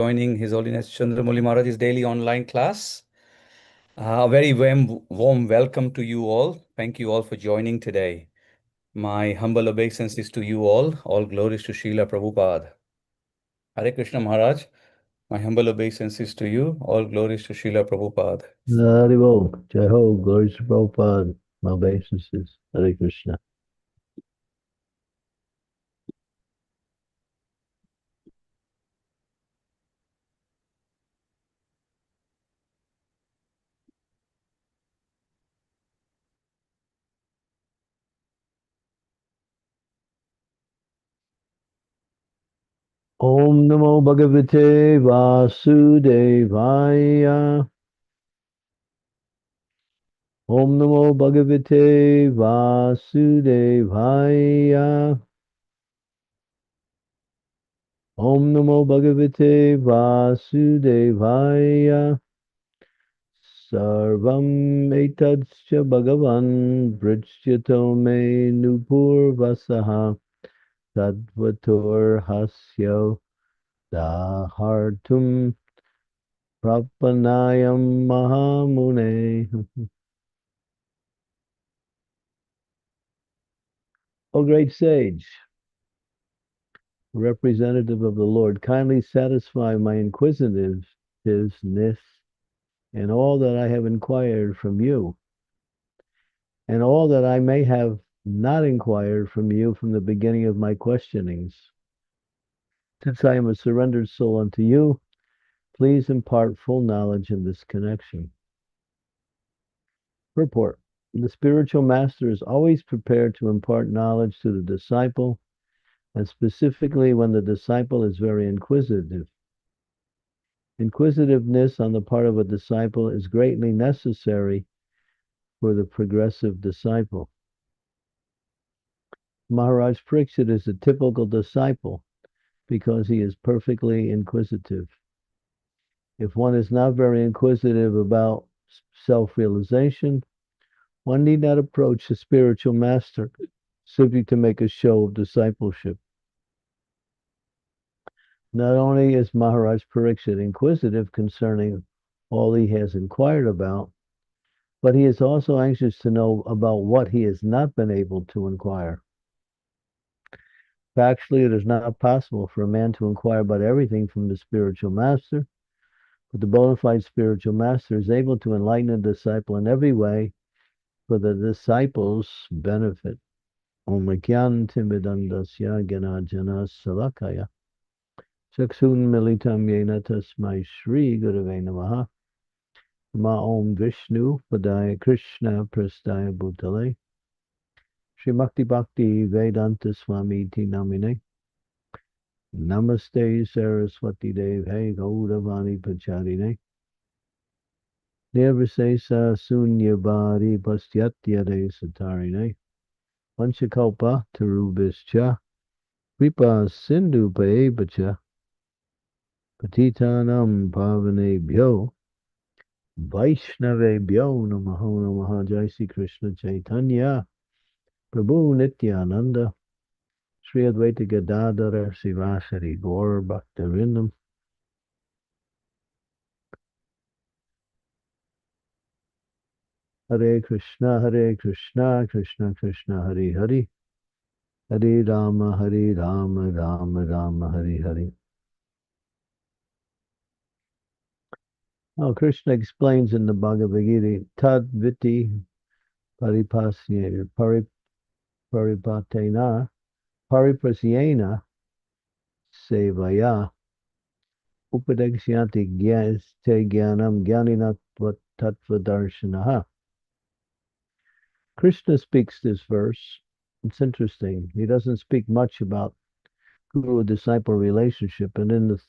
Joining His Holiness Chandramauli Maharaj's daily online class. A very warm welcome to you all. Thank you all for joining today. My humble obeisances to you all. All glories to Srila Prabhupada. Hare Krishna Maharaj. My humble obeisances to you. All glories to Srila Prabhupada. Haribo, Jai Ho, glories to Prabhupada, my obeisances, Hare Krishna. Om Namo Bhagavate Vasudevaya. Om Namo Bhagavate Vasudevaya. Om Namo Bhagavate Vasudevaya. Sarvam etadscha Bhagavan Vritsyato me Nupur Vasaha Tadvator Hasyo Dahartum Prapanayam Mahamune. O great sage, representative of the Lord, kindly satisfy my inquisitiveness in all that I have inquired from you, and all that I may have not inquired from you from the beginning of my questionings. Since I am a surrendered soul unto you, please impart full knowledge in this connection. Purport. The spiritual master is always prepared to impart knowledge to the disciple, and specifically when the disciple is very inquisitive. Inquisitiveness on the part of a disciple is greatly necessary for the progressive disciple. Maharaj Pariksit is a typical disciple because he is perfectly inquisitive. If one is not very inquisitive about self-realization, one need not approach the spiritual master simply to make a show of discipleship. Not only is Maharaj Pariksit inquisitive concerning all he has inquired about, but he is also anxious to know about what he has not been able to inquire. Factually, it is not possible for a man to inquire about everything from the spiritual master, but the bona fide spiritual master is able to enlighten a disciple in every way for the disciple's benefit. Om Gyanantimidandasya Gyanajana Salakaya Chaksun Militam Yena Tasmai Shri Gurave Namaha Ma Om Vishnu Padaya Krishna Prastaya Bhutale Shri Bhakti Vedanta Swami Ti Namine Namaste Saraswati Dev Hey Gaudavani Pacharine Nirvisesa Sunyabadi Pastyatya Satarine Panchakalpa Tarubhischa Kripa Sindhu Paebacha Patitanam Pavanebhyo Vaishnavebhyo Namaho Namaha. Jai Sri Krishna Chaitanya Prabhu Nityananda Sri Advaita Gadadhara Sivasari Gaur Bhaktivinoda. Hare Krishna, Krishna Krishna, Hare Hare, Hare Rama, Rama Rama, Hare Hare. Now Krishna explains in the Bhagavad Gita, Tad Viti Paripasya Paripatena Pariprasyena Sevaya Upadekshyanti Te Gyanam Gyaninat Tattva Darshanaha. Krishna speaks this verse. It's interesting. He doesn't speak much about guru-disciple relationship, and in the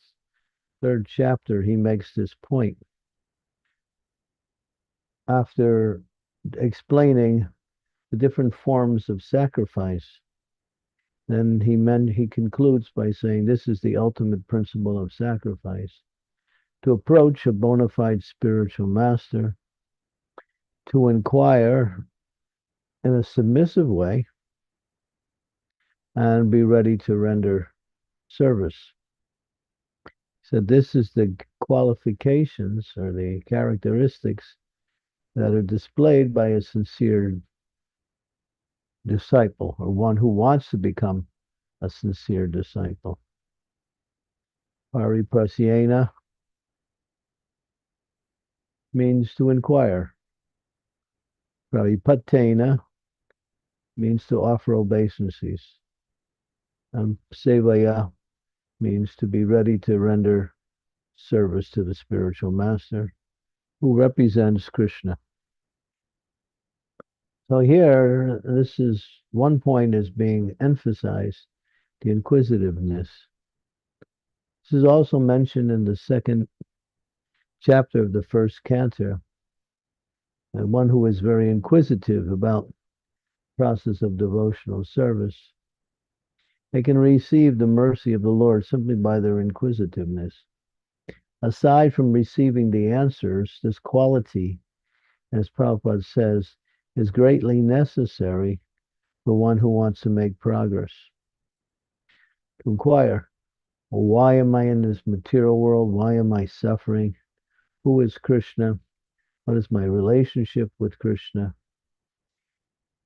third chapter, he makes this point. After explaining the different forms of sacrifice, then he concludes by saying this is the ultimate principle of sacrifice: to approach a bona fide spiritual master, to inquire in a submissive way, and be ready to render service. He So this is the qualifications or the characteristics that are displayed by a sincere disciple or one who wants to become a sincere disciple. Pariprasyena means to inquire. Paripatena means to offer obeisances. And sevaya means to be ready to render service to the spiritual master who represents Krishna. So here, this is one point is being emphasized, the inquisitiveness. This is also mentioned in the second chapter of the first canto, and one who is very inquisitive about the process of devotional service, they can receive the mercy of the Lord simply by their inquisitiveness. Aside from receiving the answers, this quality, as Prabhupada says, is greatly necessary for one who wants to make progress. To inquire, well, why am I in this material world? Why am I suffering? Who is Krishna? What is my relationship with Krishna?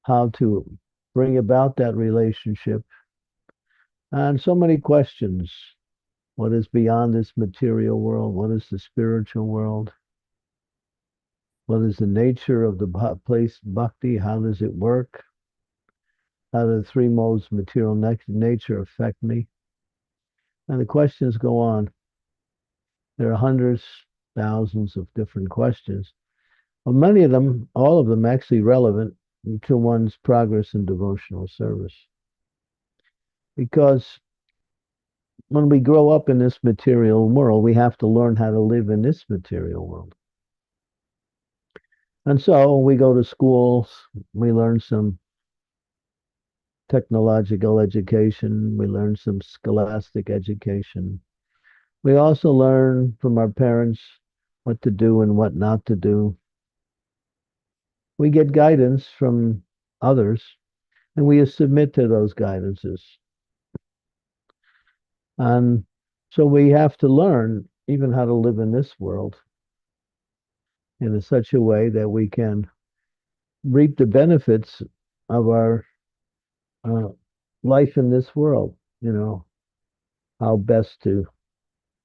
How to bring about that relationship? And so many questions. What is beyond this material world? What is the spiritual world? What is the nature of the place bhakti? How does it work? How do the three modes material nature affect me? And the questions go on. There are hundreds, thousands of different questions. Well, many of them, all of them actually relevant to one's progress in devotional service. Because when we grow up in this material world, we have to learn how to live in this material world. And so we go to schools, we learn some technological education, we learn some scholastic education. We also learn from our parents what to do and what not to do. We get guidance from others, and we submit to those guidances. And so we have to learn even how to live in this world in such a way that we can reap the benefits of our uh, life in this world. You know, how best to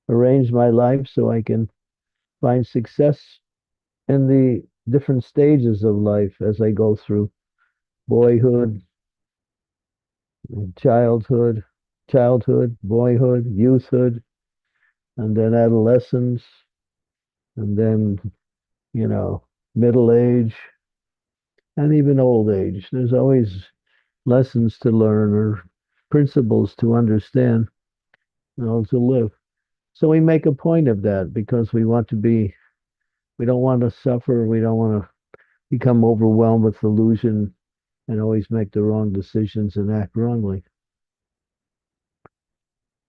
arrange my life so I can find success in the different stages of life as I go through boyhood, childhood, boyhood, youthhood, and then adolescence, and then, you know, middle age, and even old age. There's always lessons to learn or principles to understand, you know, to live. So we make a point of that because we don't want to suffer, we don't want to become overwhelmed with illusion and always make the wrong decisions and act wrongly.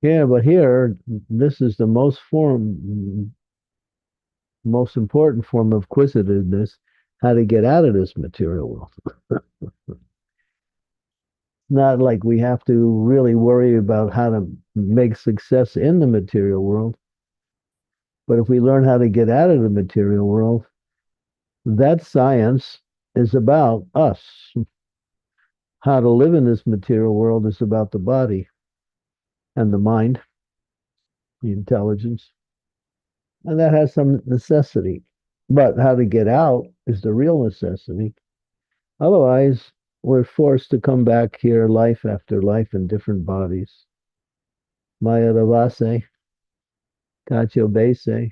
Yeah, but here, this is the most important form of inquisitiveness, how to get out of this material world. Not like we have to really worry about how to make success in the material world. But if we learn how to get out of the material world, that science is about us. How to live in this material world is about the body and the mind, the intelligence. And that has some necessity. But how to get out is the real necessity. Otherwise, we're forced to come back here life after life in different bodies. Maya Ravase, Kacho Bese,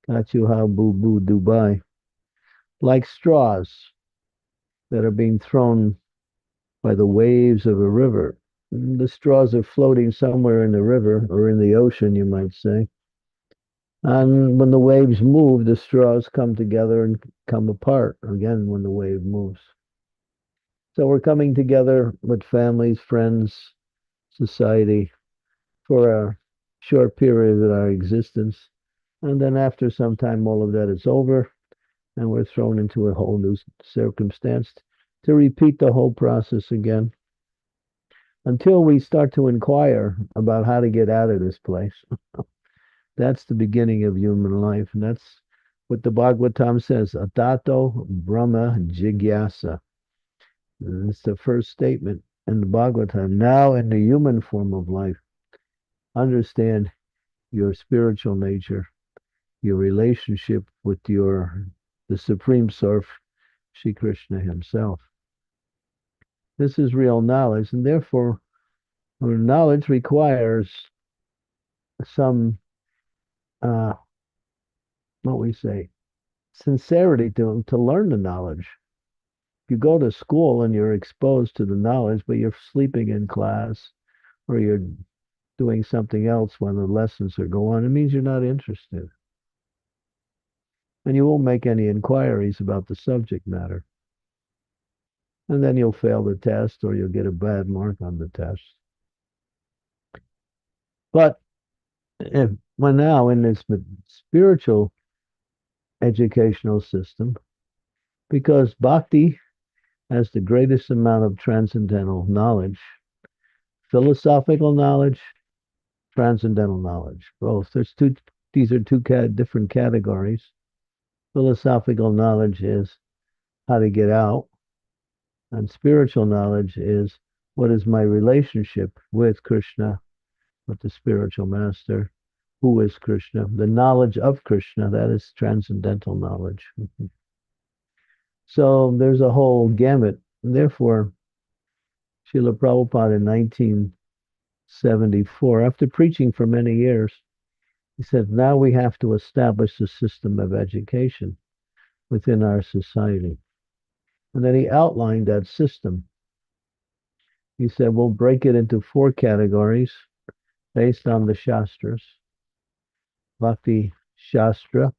Kachu Ha Boo Boo Dubai. Like straws that are being thrown by the waves of a river. The straws are floating somewhere in the river or in the ocean, you might say. And when the waves move, the straws come together and come apart again when the wave moves. So we're coming together with families, friends, society for a short period of our existence. And then after some time, all of that is over, and we're thrown into a whole new circumstance to repeat the whole process again until we start to inquire about how to get out of this place. That's the beginning of human life. And that's what the Bhagavatam says, Atato Brahma Jigyasa. And it's the first statement in the Bhagavatam. Now, in the human form of life, understand your spiritual nature, your relationship with the Supreme Source, Shri Krishna himself. This is real knowledge, and therefore knowledge requires some what we say sincerity to learn the knowledge. You go to school and you're exposed to the knowledge, but you're sleeping in class or you're doing something else when the lessons are going on, it means you're not interested. And you won't make any inquiries about the subject matter. And then you'll fail the test or you'll get a bad mark on the test. But if when now in this spiritual educational system, because bhakti has the greatest amount of transcendental knowledge, philosophical knowledge, transcendental knowledge, both. These are two different categories. Philosophical knowledge is how to get out, and spiritual knowledge is what is my relationship with Krishna, with the spiritual master, who is Krishna, the knowledge of Krishna, that is transcendental knowledge. So there's a whole gamut. And therefore, Srila Prabhupada in 1974, after preaching for many years, he said, now we have to establish a system of education within our society. And then he outlined that system. He said, we'll break it into 4 categories based on the Shastras: Bhakti Shastra,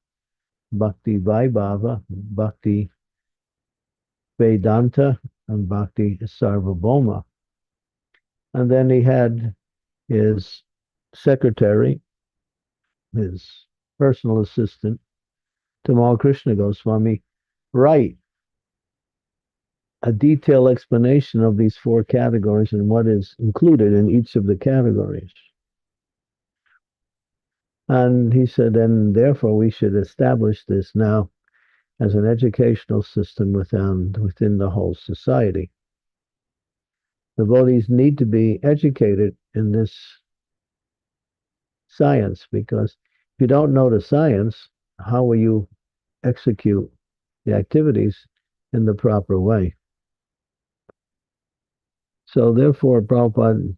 Bhakti Vaibhava, Bhakti Vedanta, and Bhakti Sarvabhauma. And then he had his secretary, his personal assistant, Tamal Krishna Goswami, write a detailed explanation of these 4 categories and what is included in each of the categories. And he said, and therefore we should establish this now as an educational system within the whole society. Devotees need to be educated in this science, because if you don't know the science, how will you execute the activities in the proper way? So therefore, Prabhupada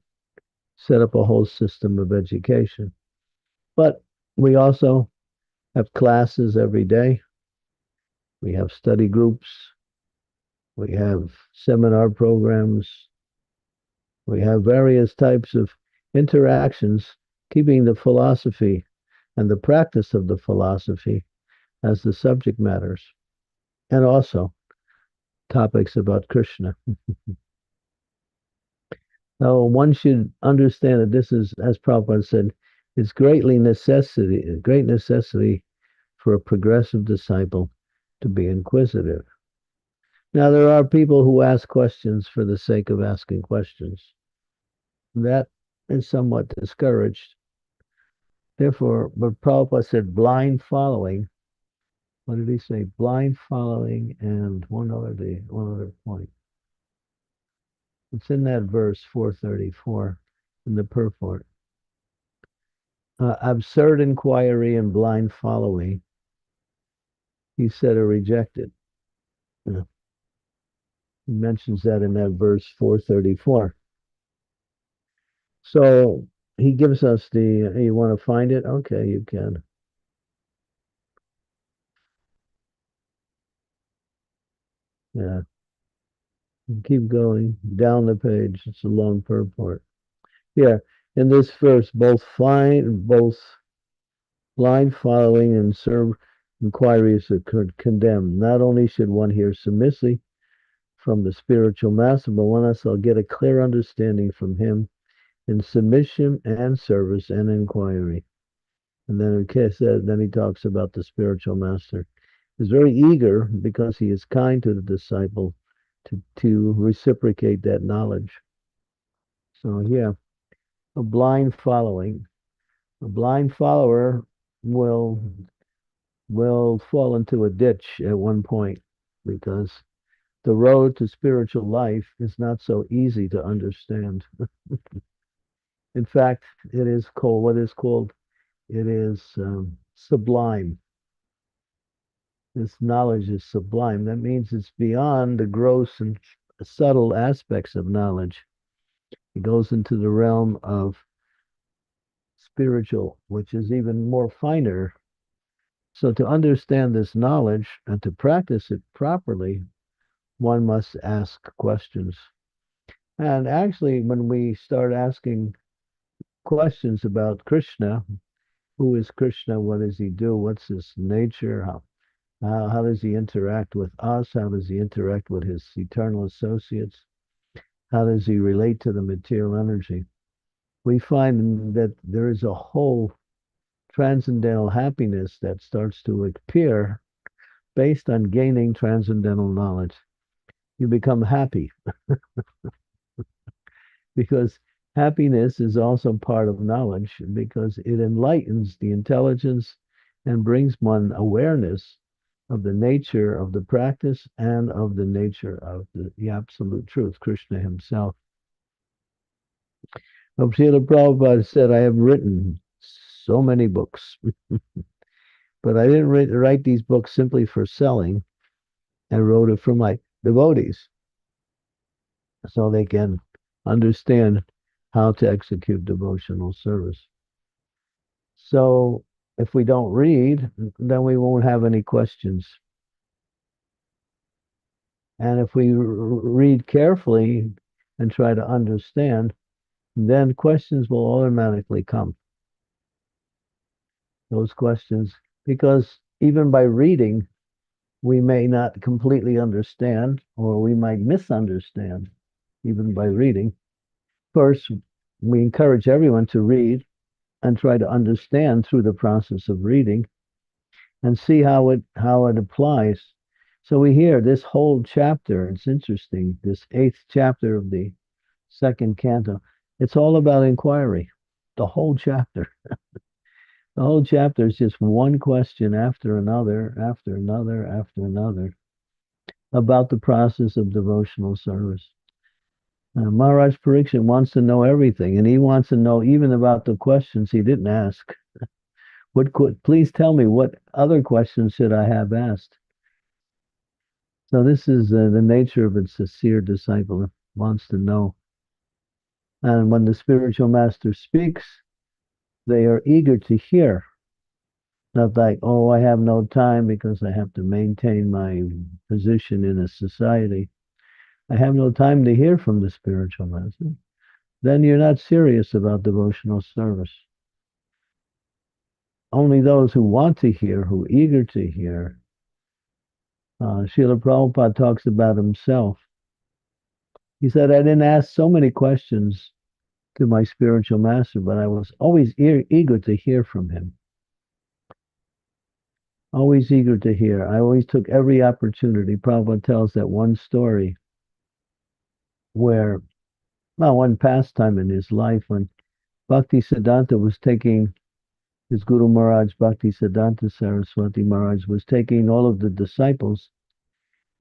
set up a whole system of education. But we also have classes every day. We have study groups. We have seminar programs. We have various types of interactions, keeping the philosophy and the practice of the philosophy as the subject matters, and also topics about Krishna. Now, one should understand that this is, as Prabhupada said, it's great necessity for a progressive disciple to be inquisitive. Now, there are people who ask questions for the sake of asking questions. That is somewhat discouraged. Therefore, but Prabhupada said blind following. What did he say? Blind following, and one other point. It's in that verse 434 in the purport. Absurd inquiry and blind following, he said, are rejected. He mentions that in that verse 434. So he gives us you want to find it? Okay, you can. Yeah. Keep going down the page. It's a long purport. Yeah. In this verse, both blind following and serve inquiries are condemned. Not only should one hear submissively from the spiritual master, but one also get a clear understanding from him in submission and service and inquiry. And then then he talks about the spiritual master. He's very eager because he is kind to the disciple to reciprocate that knowledge. So yeah, a blind following. A blind follower will fall into a ditch at one point because the road to spiritual life is not so easy to understand. In fact, it is called what is called it is sublime. This knowledge is sublime. That means it's beyond the gross and subtle aspects of knowledge. It goes into the realm of spiritual, which is even more finer. So to understand this knowledge and to practice it properly, one must ask questions. And actually, when we start asking questions about Krishna, who is Krishna? What does he do? What's his nature? How does he interact with us? How does he interact with his eternal associates? How does he relate to the material energy? We find that there is a whole transcendental happiness that starts to appear based on gaining transcendental knowledge. You become happy because happiness is also part of knowledge because it enlightens the intelligence and brings one awareness of the nature of the practice and of the nature of the absolute truth, Krishna himself. Srila Prabhupada said, I have written so many books, but I didn't write these books simply for selling. I wrote it for my devotees so they can understand how to execute devotional service. So if we don't read, then we won't have any questions. And if we read carefully and try to understand, then questions will automatically come. Those questions, because even by reading, we may not completely understand, or we might misunderstand, even by reading. First, we encourage everyone to read and try to understand through the process of reading and see how it applies. So we hear this whole chapter, it's interesting, this 8th chapter of the 2nd canto, it's all about inquiry. The whole chapter. The whole chapter is just one question after another, after another, after another, about the process of devotional service. Maharaj Pariksit wants to know everything, and he wants to know even about the questions he didn't ask. Please tell me what other questions should I have asked? So this is the nature of a sincere disciple who wants to know. And when the spiritual master speaks, they are eager to hear. Not like, oh, I have no time because I have to maintain my position in a society. I have no time to hear from the spiritual master. Then you're not serious about devotional service. Only those who want to hear, who are eager to hear. Srila Prabhupada talks about himself. He said, I didn't ask so many questions to my spiritual master, but I was always eager to hear from him. Always eager to hear. I always took every opportunity. Prabhupada tells that one story where, well, one pastime in his life when Bhakti Siddhanta was taking, his Guru Maharaj, Bhakti Siddhanta Saraswati Maharaj, was taking all of the disciples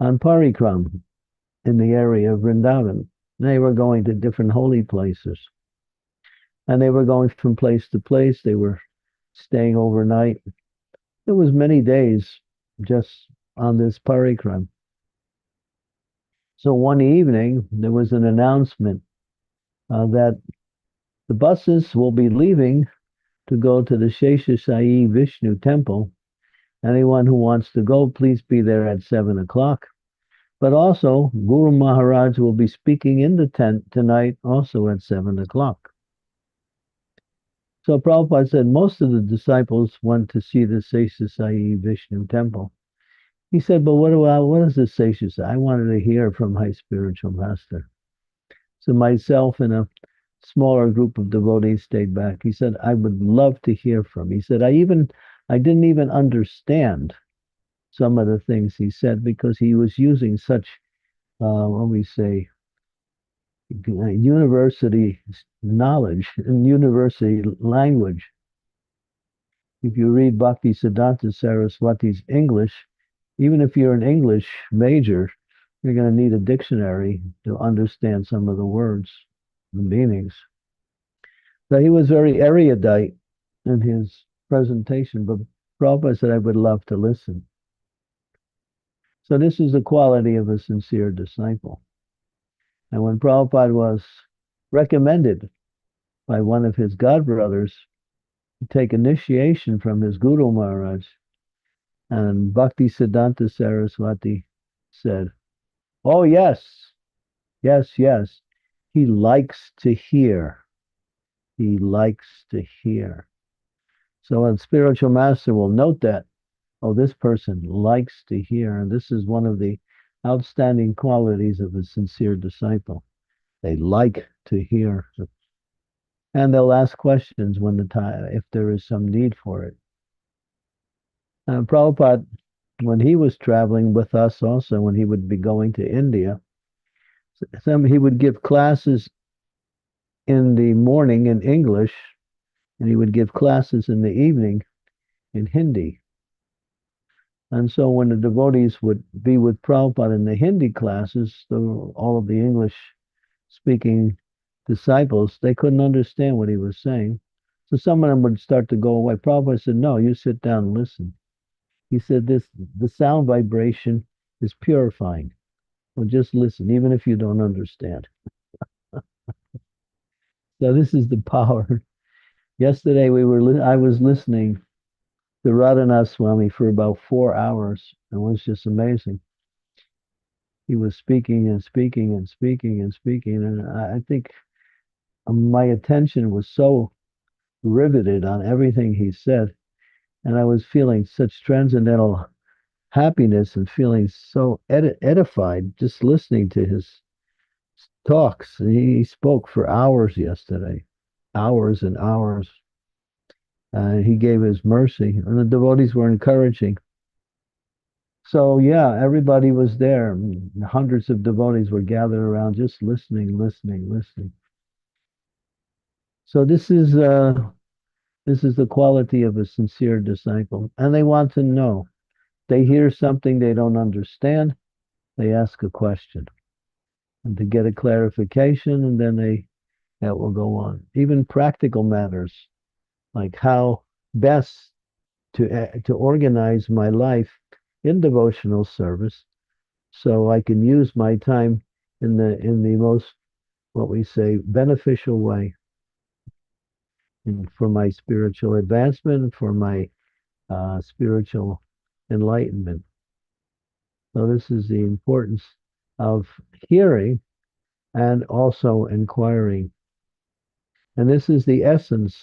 on parikram in the area of Vrindavan. They were going to different holy places. And they were going from place to place. They were staying overnight. It was many days just on this parikram. So one evening, there was an announcement that the buses will be leaving to go to the Sheshasai Vishnu temple. Anyone who wants to go, please be there at 7 o'clock. But also, Guru Maharaj will be speaking in the tent tonight, also at 7 o'clock. So Prabhupada said most of the disciples went to see the Sheshasai Vishnu temple. He said, but what is the Sheshasai? I wanted to hear from my spiritual master. So myself and a smaller group of devotees stayed back. He said, I would love to hear from. He said, I didn't even understand some of the things he said because he was using such, what we say, university knowledge and university language. If you read Bhakti Siddhanta Saraswati's English, even if you're an English major, you're going to need a dictionary to understand some of the words, the meanings. So he was very erudite in his presentation, but Prabhupada said, I would love to listen. So this is the quality of a sincere disciple. And when Prabhupada was recommended by one of his godbrothers to take initiation from his Guru Maharaj, and Bhakti Siddhanta Saraswati said, oh, yes, yes, yes. He likes to hear. He likes to hear. So a spiritual master will note that, oh, this person likes to hear. And this is one of the outstanding qualities of a sincere disciple. They like to hear. And they'll ask questions when the time, if there is some need for it. Prabhupada, when he was traveling with us also, when he would be going to India, he would give classes in the morning in English, and he would give classes in the evening in Hindi. And so when the devotees would be with Prabhupada in the Hindi classes, all of the English speaking disciples, they couldn't understand what he was saying. So some of them would start to go away. Prabhupada said, no, you sit down and listen. He said, the sound vibration is purifying. Well, just listen, even if you don't understand. So this is the power. Yesterday I was listening to Radhanath Swami for about 4 hours. It was just amazing. He was speaking and speaking and speaking and speaking, and I think my attention was so riveted on everything he said, and I was feeling such transcendental happiness and feeling so edified just listening to his talks. He spoke for hours yesterday, hours and hours. He gave his mercy, and the devotees were encouraging. So, yeah, everybody was there. Hundreds of devotees were gathered around just listening, listening, listening. So this is the quality of a sincere disciple, and they want to know. They hear something they don't understand, they ask a question, and to get a clarification, and then that will go on. Even practical matters, like how best to organize my life in devotional service, so I can use my time in the most, what we say, beneficial way, and for my spiritual advancement, for my spiritual enlightenment. So this is the importance of hearing and also inquiring. And this is the essence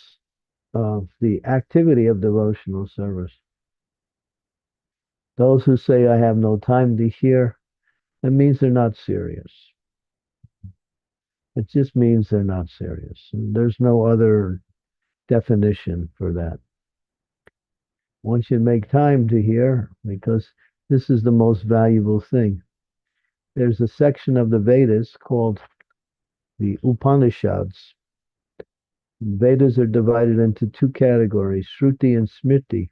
of the activity of devotional service. Those who say, I have no time to hear, it means they're not serious. It just means they're not serious. There's no other definition for that. One should make time to hear because this is the most valuable thing. There's a section of the Vedas called the Upanishads. Vedas are divided into two categories, Shruti and Smriti.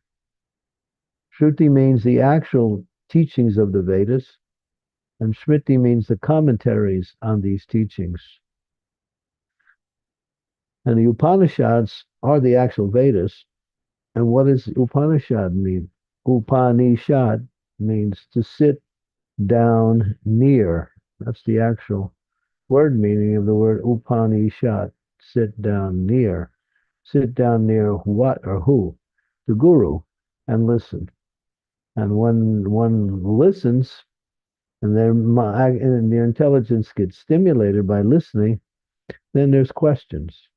Shruti means the actual teachings of the Vedas, and Smriti means the commentaries on these teachings. And the Upanishads are the actual Vedas. And what does Upanishad mean? Upanishad means to sit down near. That's the actual word meaning of the word Upanishad. Sit down near. Sit down near what or who? The Guru, and listen. And when one listens, and their intelligence gets stimulated by listening, then there's questions.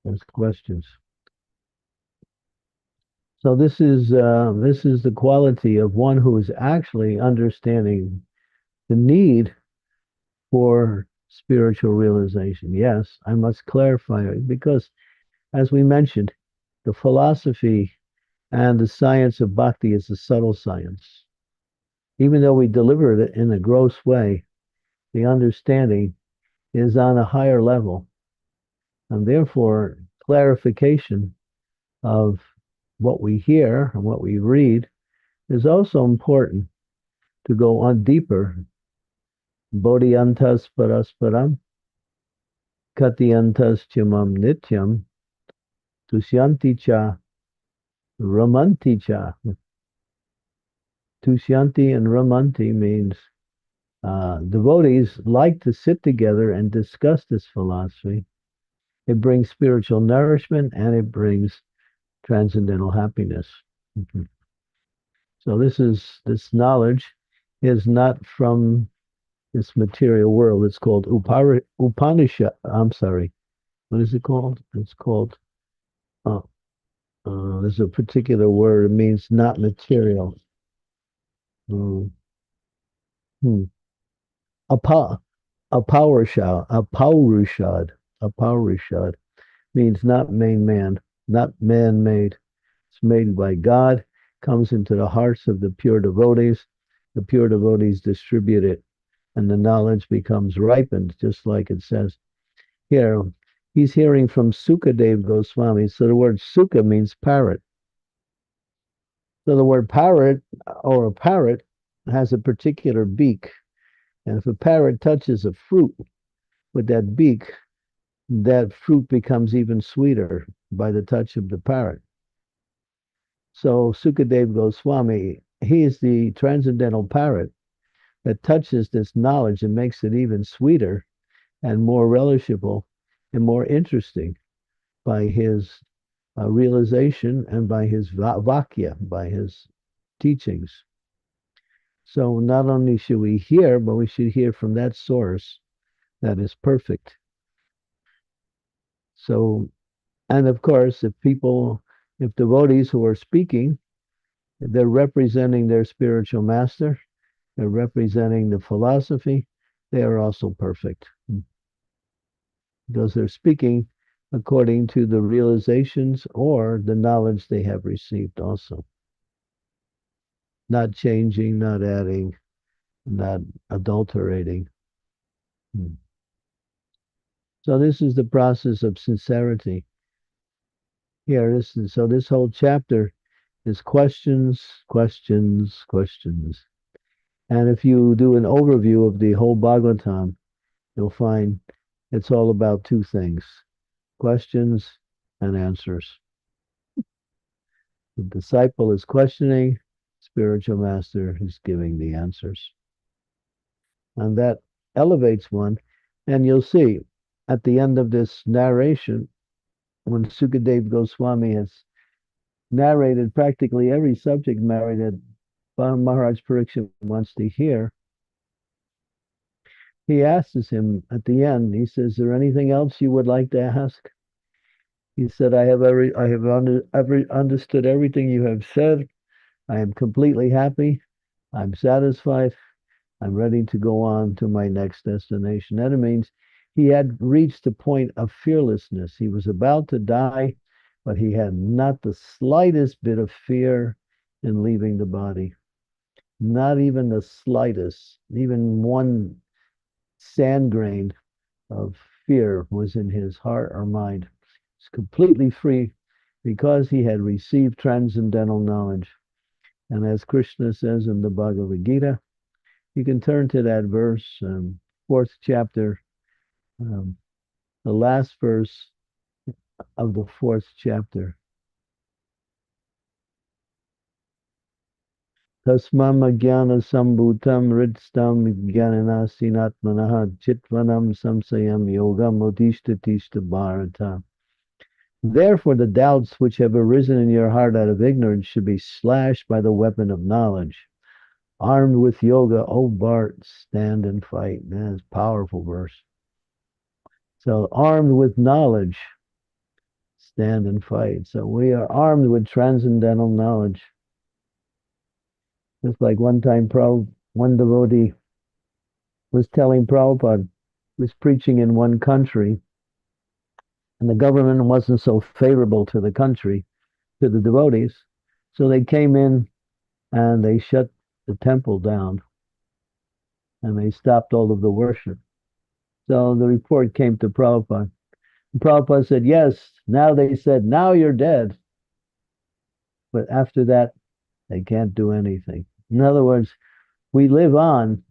There's questions. So this is the quality of one who is actually understanding the need for spiritual realization. Yes, I must clarify it because, as we mentioned, the philosophy and the science of bhakti is a subtle science. Even though we deliver it in a gross way, the understanding is on a higher level. And therefore, clarification of what we hear and what we read is also important to go on deeper. Bodhiantas parasparam, katyantas chimam nityam, tushyanti cha, ramanti cha. Tushyanti and ramanti means devotees like to sit together and discuss this philosophy. It brings spiritual nourishment and it brings transcendental happiness. Mhm. So this knowledge is not from this material world. It's called Upanishad. I'm sorry. What is it called? It's called. Uh, there's a particular word. It means not material. Mm, hmm. Apa, a power means not man, not man-made. It's made by God, comes into the hearts of the pure devotees. The pure devotees distribute it, and the knowledge becomes ripened, just like it says here. He's hearing from Sukadev Goswami. So the word Sukha means parrot. So the word parrot or a parrot has a particular beak. And if a parrot touches a fruit with that beak, that fruit becomes even sweeter by the touch of the parrot. So Sukadev Goswami, he is the transcendental parrot that touches this knowledge and makes it even sweeter and more relishable and more interesting by his realization and by his vakya, by his teachings. So not only should we hear, but we should hear from that source that is perfect. So, and of course, if devotees who are speaking, they're representing their spiritual master, they're representing the philosophy, they are also perfect because they're speaking according to the realizations or the knowledge they have received also. Not changing, not adding, not adulterating. So this is the process of sincerity. Here, this whole chapter is questions, questions, questions. And if you do an overview of the whole Bhagavatam, you'll find it's all about two things: questions and answers. The disciple is questioning, spiritual master is giving the answers. And that elevates one. And you'll see at the end of this narration, when Sukadev Goswami has narrated practically every subject matter that Maharaj Pariksit wants to hear, he asks him at the end, he says, is there anything else you would like to ask? He said, I have understood everything you have said. I am completely happy. I'm satisfied. I'm ready to go on to my next destination. That means he had reached a point of fearlessness. He was about to die, but he had not the slightest bit of fear in leaving the body. Not even the slightest, even one sand grain of fear was in his heart or mind. He's completely free because he had received transcendental knowledge. And as Krishna says in the Bhagavad Gita, you can turn to that verse, fourth chapter, um, the last verse of the fourth chapter. Tasmam ajnana sambhutam ridstam jnanana sinatmanaha chitvanam samsayam yogam utishta tishta bharata. Therefore, the doubts which have arisen in your heart out of ignorance should be slashed by the weapon of knowledge. Armed with yoga, O Bart, stand and fight. That's a powerful verse. So, armed with knowledge, stand and fight. So, we are armed with transcendental knowledge. Just like one time, one devotee was telling Prabhupada, was preaching in one country, and the government wasn't so favorable to the country, to the devotees. So they came in and they shut the temple down and they stopped all of the worship. So the report came to Prabhupada. And Prabhupada said, yes, now they said, now you're dead. but after that, they can't do anything. In other words, we live on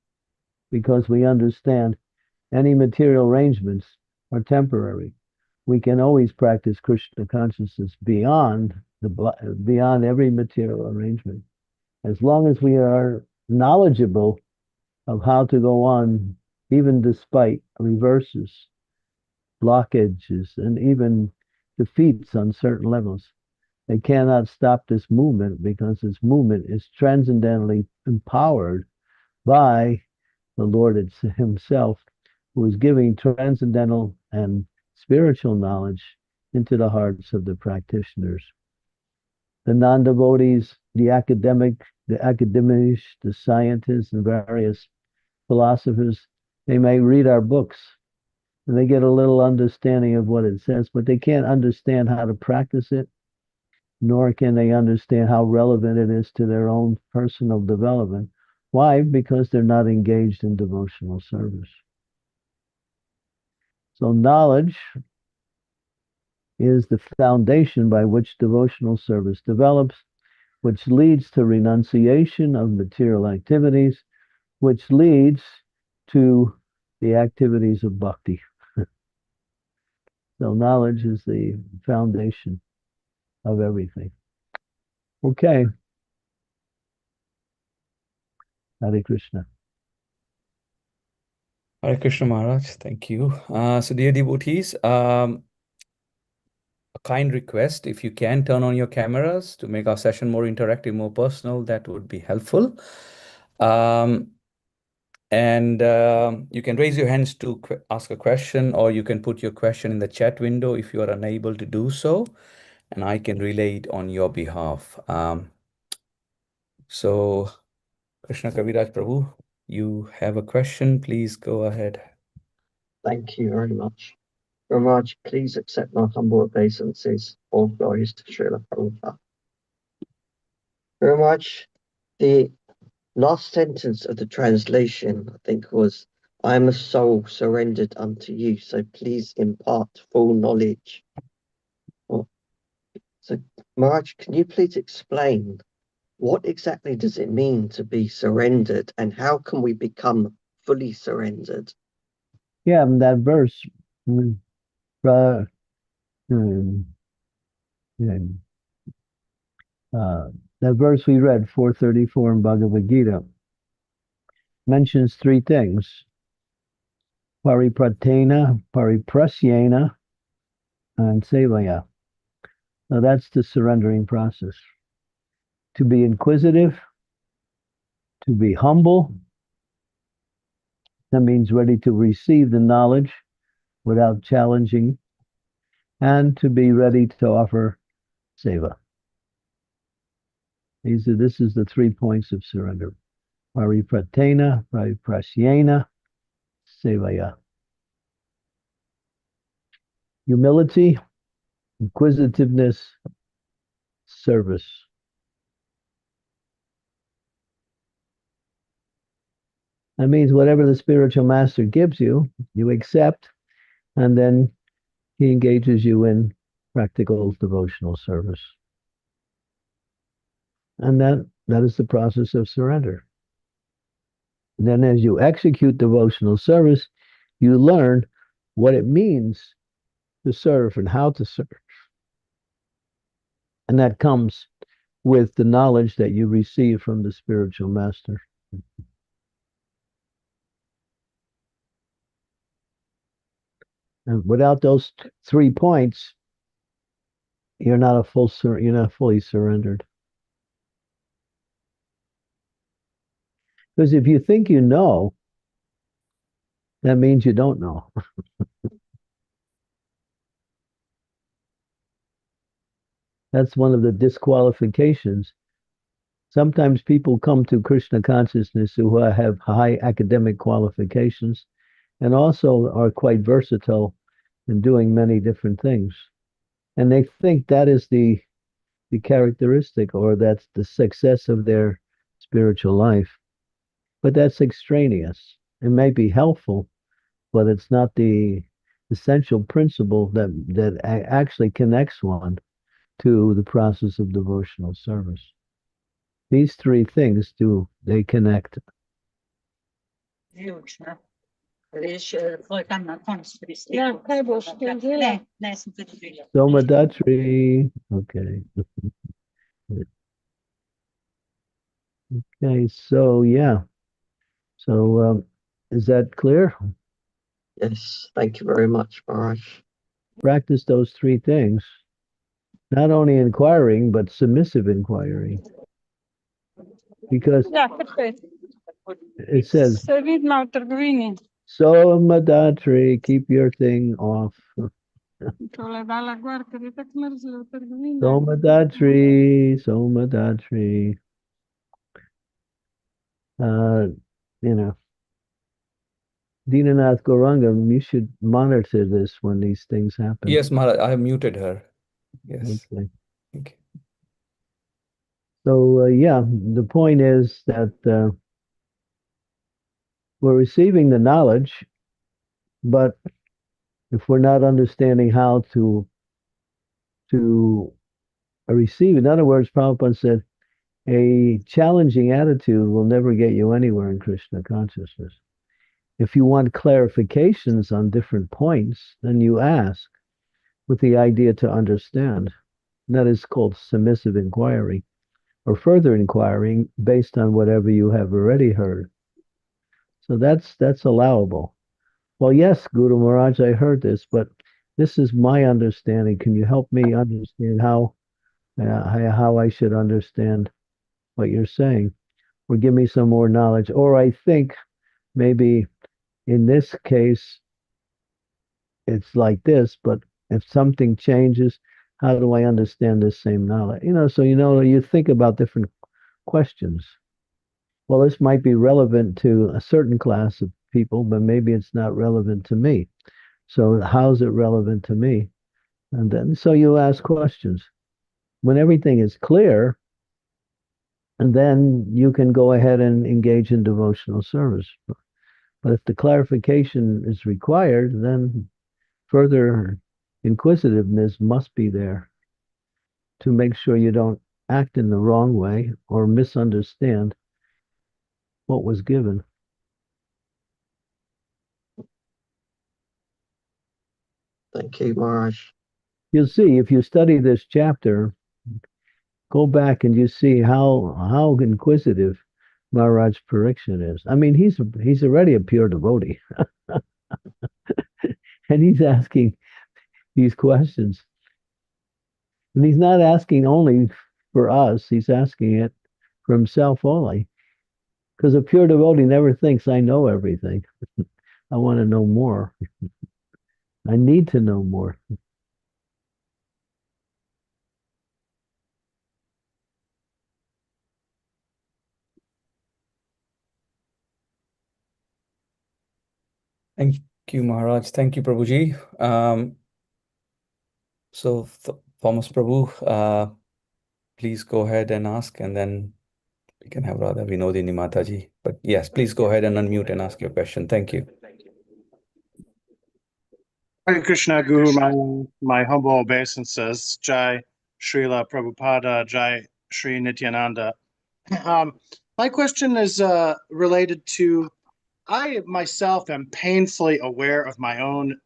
because we understand any material arrangements are temporary. We can always practice Krishna consciousness beyond every material arrangement, as long as we are knowledgeable of how to go on, even despite reverses, blockages, and even defeats on certain levels. They cannot stop this movement because this movement is transcendently empowered by the Lord Himself, who is giving transcendental and spiritual knowledge into the hearts of the practitioners. The non-devotees, the academics, the scientists, and various philosophers, they may read our books and they get a little understanding of what it says, but they can't understand how to practice it, nor can they understand how relevant it is to their own personal development. Why? Because they're not engaged in devotional service. So knowledge is the foundation by which devotional service develops, which leads to renunciation of material activities, which leads to the activities of bhakti. So knowledge is the foundation of everything. Okay. Hare Krishna. Hare Krishna Maharaj, thank you. So dear devotees, a kind request, if you can turn on your cameras to make our session more interactive, more personal, that would be helpful. And you can raise your hands to ask a question, or you can put your question in the chat window if you are unable to do so, and I can relay it on your behalf. So, Krishna Kaviraj Prabhu, you have a question, please go ahead. Thank you very much. Ramaj, please accept my humble obeisances. All glories to Srila Prabhupada. Ramaj, the last sentence of the translation, I think, was, I am a soul surrendered unto you, so please impart full knowledge. So, Maharaj, can you please explain what exactly does it mean to be surrendered, and how can we become fully surrendered? Yeah, that verse, that verse we read, 434 in Bhagavad Gita, mentions three things: paripratena, pariprasyena, and sevaya. Now that's the surrendering process. To be inquisitive, to be humble, that means ready to receive the knowledge without challenging, and to be ready to offer seva. This is the 3 points of surrender: paripratena, pariprasyena, sevaya. Humility, inquisitiveness, service. That means whatever the spiritual master gives you, you accept, and then he engages you in practical devotional service. And that is the process of surrender. And then as you execute devotional service, you learn what it means to serve and how to serve. And that comes with the knowledge that you receive from the spiritual master. And without those 3 points, you're not fully surrendered. Because if you think you know, that means you don't know. That's one of the disqualifications. Sometimes people come to Krishna consciousness who have high academic qualifications and also are quite versatile in doing many different things. And they think that is the characteristic, or that's the success of their spiritual life. But that's extraneous. It may be helpful, but it's not the essential principle that actually connects one to the process of devotional service. These three things they connect. Somadatri. Okay. Okay, so yeah. So is that clear? Yes, thank you very much, Maharaj. Practice those three things. Not only inquiring, but submissive inquiry. Because it says, Somadatri, keep your thing off. Somadatri, Somadatri. You know, Dinanath Gaurangam, you should monitor this when these things happen. Yes, Maharaj, I have muted her. Yes. Okay. Okay. So, yeah, the point is that we're receiving the knowledge, but if we're not understanding how to receive, in other words, Prabhupada said, a challenging attitude will never get you anywhere in Krishna consciousness. If you want clarifications on different points, then you ask with the idea to understand. And that is called submissive inquiry, or further inquiring based on whatever you have already heard. So that's allowable. Well, yes, Guru Maharaj, I heard this, but this is my understanding. Can you help me understand how I should understand what you're saying? Or give me some more knowledge. Or I think maybe in this case, it's like this, but if something changes, how do I understand this same knowledge? So you think about different questions. Well, this might be relevant to a certain class of people, but maybe it's not relevant to me. So how's it relevant to me? And then so you ask questions. When everything is clear, and then you can go ahead and engage in devotional service. But if the clarification is required, then further inquisitiveness must be there to make sure you don't act in the wrong way or misunderstand what was given. Thank you, Maharaj. You'll see if you study this chapter, go back and you see how inquisitive Maharaj Pariksha is. I mean, he's already a pure devotee, and he's asking these questions. And he's not asking only for us; he's asking it for himself only. Because a pure devotee never thinks, "I know everything." I want to know more. I need to know more. Thank you, Maharaj. Thank you, Prabhuji. So, Thomas Prabhu, please go ahead and ask, and then we can have Radha Vinodini Mataji. But yes, please go ahead and unmute and ask your question. Thank you. Hare Krishna, Guru, my humble obeisances. Jai Srila Prabhupada, Jai Sri Nityananda. My question is related to, I myself am painfully aware of my own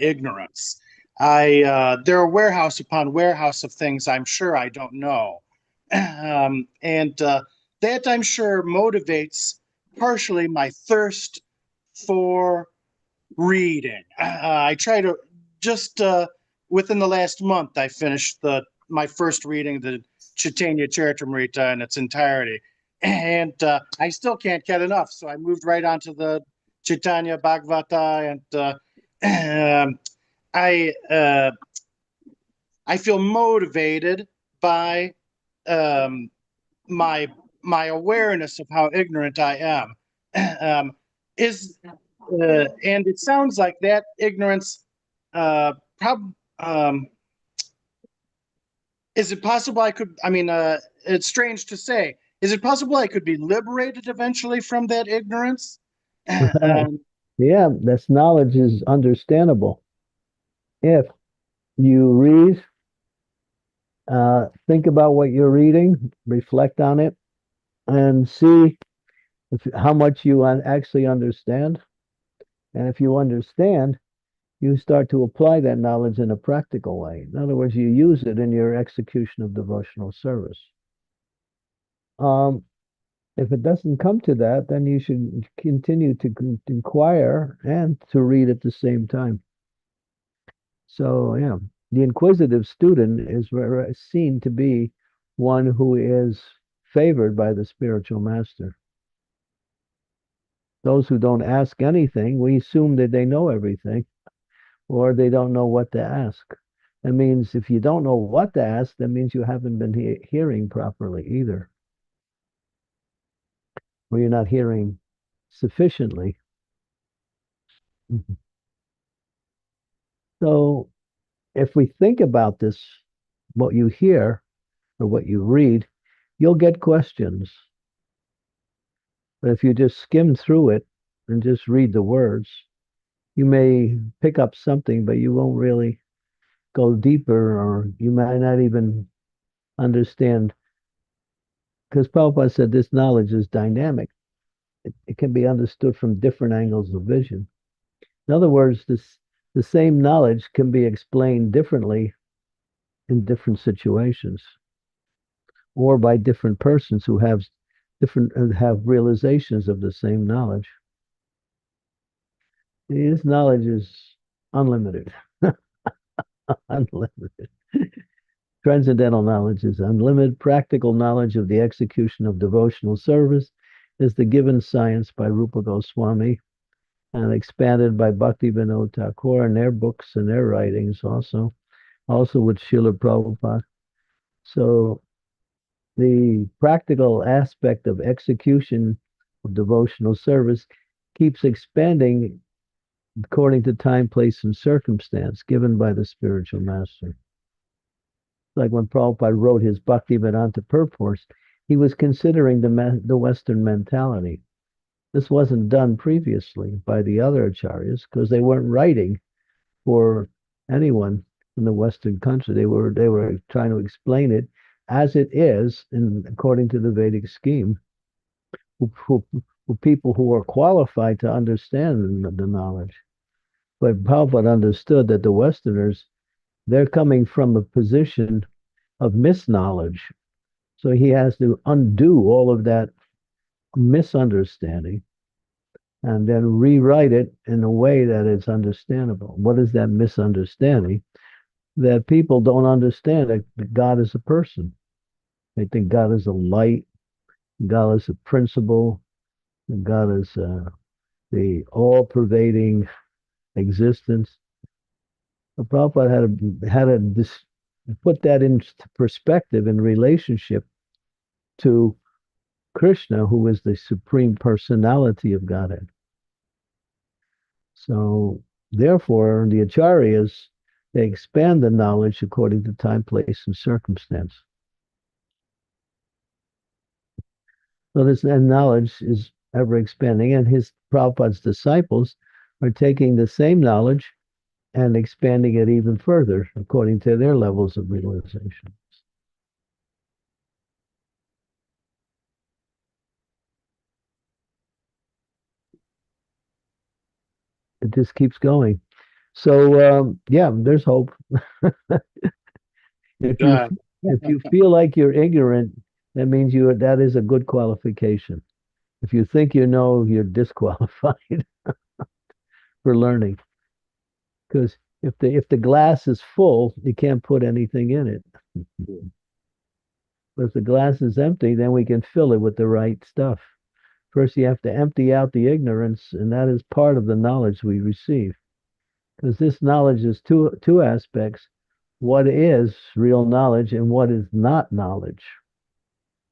ignorance. There are warehouse upon warehouse of things I'm sure I don't know. And that I'm sure motivates partially my thirst for reading. I try to just within the last month, I finished my first reading, the Chaitanya Charitamrita in its entirety, and I still can't get enough. So I moved right on to the Chaitanya Bhagavata, and I feel motivated by my awareness of how ignorant I am. And it sounds like that ignorance is it possible it's strange to say, is it possible I could be liberated eventually from that ignorance? Yeah, this knowledge is understandable. If you read Think about what you're reading, reflect on it, and see how much you actually understand. And if you understand, you start to apply that knowledge in a practical way. In other words, you use it in your execution of devotional service. Um, if it doesn't come to that, then you should continue to inquire and to read at the same time. So, yeah, the inquisitive student is seen to be one who is favored by the spiritual master. Those who don't ask anything, we assume that they know everything or they don't know what to ask. That means if you don't know what to ask, that means you haven't been hearing properly either, or you're not hearing sufficiently. So if we think about this, what you hear or what you read, you'll get questions. But if you just skim through it and just read the words, you may pick up something, but you won't really go deeper, or you might not even understand. Because Prabhupada said this knowledge is dynamic. It can be understood from different angles of vision. In other words, the same knowledge can be explained differently in different situations or by different persons who have different have realizations of the same knowledge. This knowledge is unlimited. Unlimited. Transcendental knowledge is unlimited. Practical knowledge of the execution of devotional service is the given science by Rupa Goswami and expanded by Bhakti Vinod Thakur in their books and their writings also with Srila Prabhupada. So the practical aspect of execution of devotional service keeps expanding according to time, place, and circumstance given by the spiritual master. Like when Prabhupada wrote his Bhaktivedanta Purport, he was considering the Western mentality. This wasn't done previously by the other acharyas because they weren't writing for anyone in the Western country. They were trying to explain it as it is, according to the Vedic scheme, who people who are qualified to understand the knowledge. But Prabhupada understood that the Westerners, they're coming from a position of misknowledge. So he has to undo all of that misunderstanding and then rewrite it in a way that it's understandable. What is that misunderstanding? That people don't understand that God is a person. They think God is a light, God is a principle, God is the all-pervading existence. The Prabhupada had to put that into perspective in relationship to Krishna, who is the supreme personality of Godhead. So, therefore, the acharyas, they expand the knowledge according to time, place, and circumstance. So this knowledge is ever expanding, and his Prabhupada's disciples are taking the same knowledge and expanding it even further according to their levels of realization. It just keeps going. So yeah, there's hope. if you Yeah. if you feel like you're ignorant, that means that is a good qualification. If you think you know, you're disqualified for learning. Because if the glass is full, you can't put anything in it. But if the glass is empty, then we can fill it with the right stuff. First, you have to empty out the ignorance, and that is part of the knowledge we receive. Because this knowledge is two aspects: what is real knowledge and what is not knowledge.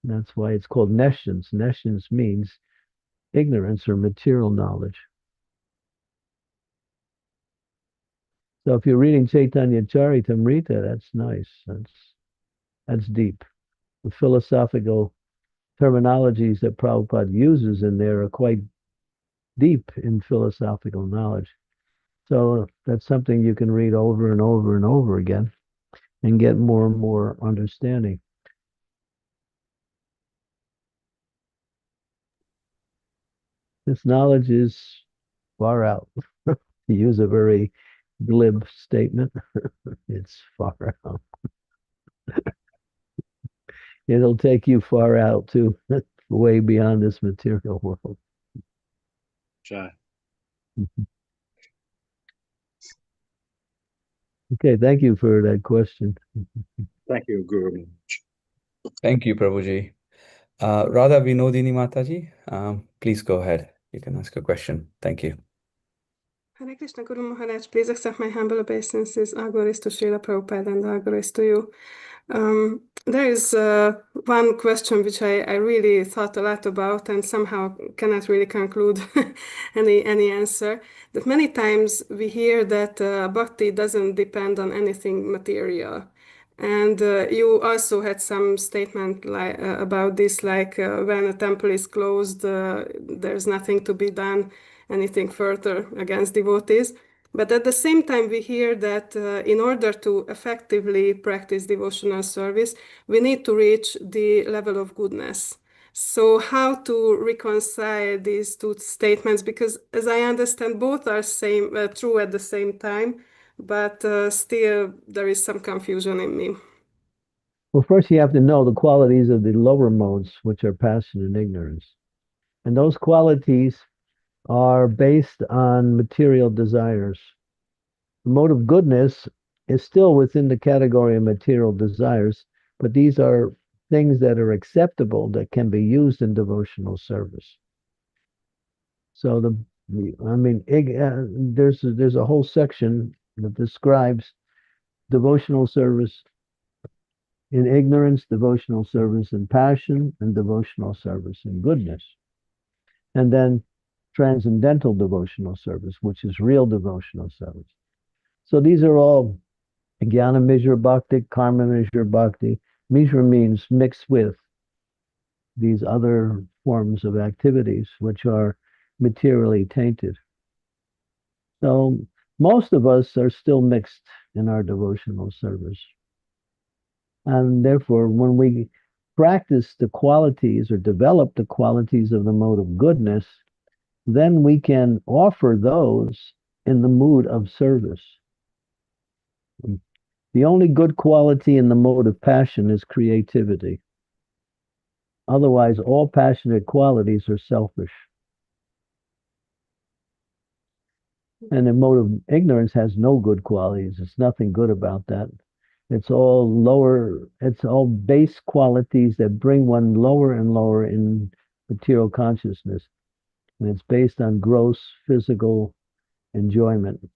And that's why it's called nescience. Nescience means ignorance or material knowledge. So if you're reading Chaitanya Charitamrita, that's nice. That's deep. The philosophical terminologies that Prabhupada uses in there are quite deep in philosophical knowledge. So that's something you can read over and over and over again. and get more and more understanding. This knowledge is far out. To use a very glib statement, it's far out. It'll take you far out too, way beyond this material world. Jai. Okay, thank you for that question. Thank you, Guru Maharaj. Thank you, Prabhuji. Radha Vinodini Mataji, please go ahead. You can ask a question. Thank you. Hare Krishna Guru Maharaj, please accept my humble obeisances. All glories to Srila Prabhupada and all glories to you. There is one question which I really thought a lot about and somehow cannot really conclude any answer. That many times we hear that bhakti doesn't depend on anything material. And you also had some statement about this, like when a temple is closed, there's nothing to be done, anything further against devotees. But at the same time, we hear that in order to effectively practice devotional service, we need to reach the level of goodness. So how to reconcile these two statements? Because as I understand, both are true at the same time, but still there is some confusion in me. Well, first you have to know the qualities of the lower modes, which are passion and ignorance. And those qualities are based on material desires. The mode of goodness is still within the category of material desires, but these are things that are acceptable that can be used in devotional service. So there's a whole section that describes devotional service in ignorance, devotional service in passion, and devotional service in goodness. And then transcendental devotional service, which is real devotional service. So these are all Jnana Mishra Bhakti, Karma Mishra Bhakti. Mishra means mixed with these other forms of activities which are materially tainted. So most of us are still mixed in our devotional service. And therefore, when we practice the qualities or develop the qualities of the mode of goodness, then we can offer those in the mood of service. The only good quality in the mode of passion is creativity. Otherwise, all passionate qualities are selfish. And the mode of ignorance has no good qualities. It's nothing good about that. It's all base qualities that bring one lower and lower in material consciousness. And it's based on gross physical enjoyment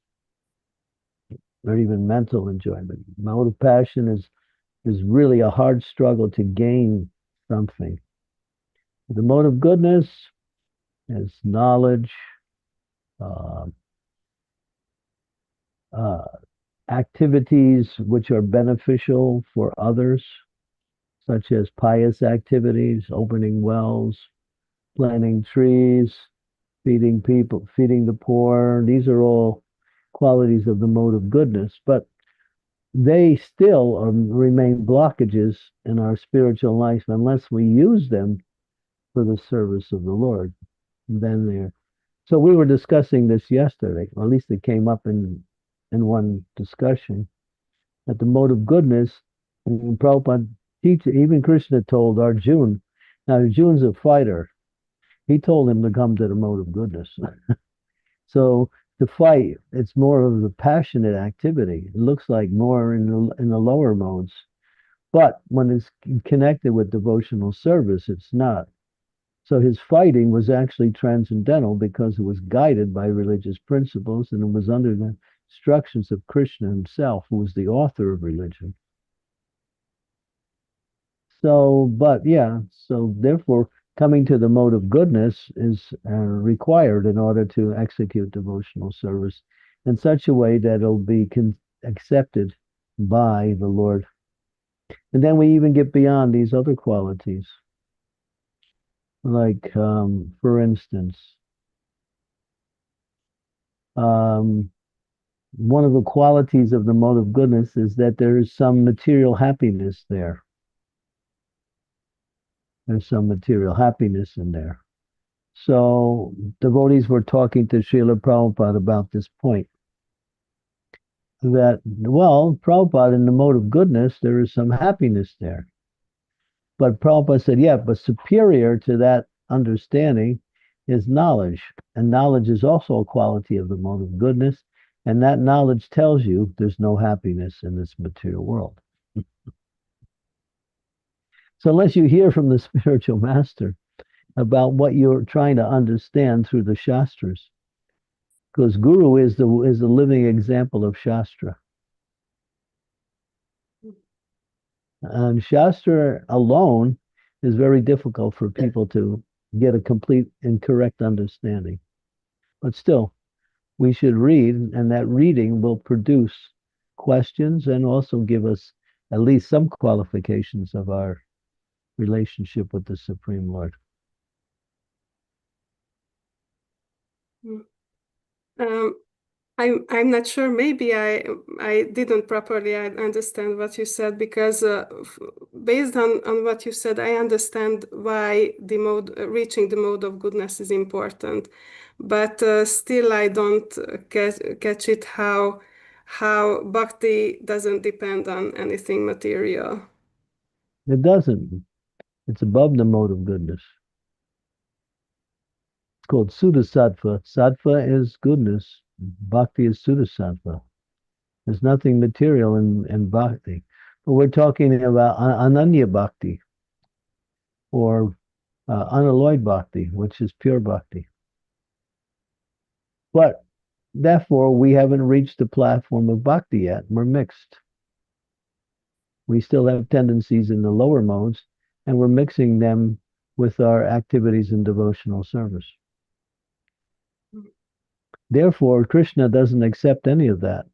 or even mental enjoyment. Mode of passion is really a hard struggle to gain something. The mode of goodness is knowledge, activities which are beneficial for others, such as pious activities, opening wells, planting trees, feeding people, feeding the poor. These are all qualities of the mode of goodness, but they still remain blockages in our spiritual life unless we use them for the service of the Lord. So we were discussing this yesterday, or at least it came up in one discussion, that the mode of goodness, and Prabhupada teaches, even Krishna told Arjuna, now Arjuna's a fighter, he told him to come to the mode of goodness. So to fight, it's more of the passionate activity. It looks like more in the lower modes. But when it's connected with devotional service, it's not. So his fighting was actually transcendental because it was guided by religious principles and it was under the instructions of Krishna himself, who was the author of religion. So therefore, coming to the mode of goodness is required in order to execute devotional service in such a way that it'll be accepted by the Lord. And then we even get beyond these other qualities. Like, for instance, one of the qualities of the mode of goodness is that there is some material happiness there. There's some material happiness in there. So devotees were talking to Srila Prabhupada about this point. That, well, Prabhupada, in the mode of goodness, there is some happiness there. But Prabhupada said, yeah, but superior to that understanding is knowledge. And knowledge is also a quality of the mode of goodness. And that knowledge tells you there's no happiness in this material world. So unless you hear from the spiritual master about what you're trying to understand through the Shastras, because Guru is the living example of Shastra. And Shastra alone is very difficult for people to get a complete and correct understanding. But still, we should read, and that reading will produce questions and also give us at least some qualifications of our relationship with the Supreme Lord. Um, I'm not sure. Maybe I didn't properly understand what you said, because based on what you said, I understand why the mode reaching the mode of goodness is important, but still I don't catch it how bhakti doesn't depend on anything material. It doesn't. It's above the mode of goodness. It's called Sudasattva. Sattva is goodness. Bhakti is Sudasattva. There's nothing material in bhakti. But we're talking about ananya bhakti, or unalloyed bhakti, which is pure bhakti. But therefore, we haven't reached the platform of bhakti yet. We're mixed. We still have tendencies in the lower modes, and we're mixing them with our activities in devotional service. Therefore, Krishna doesn't accept any of that.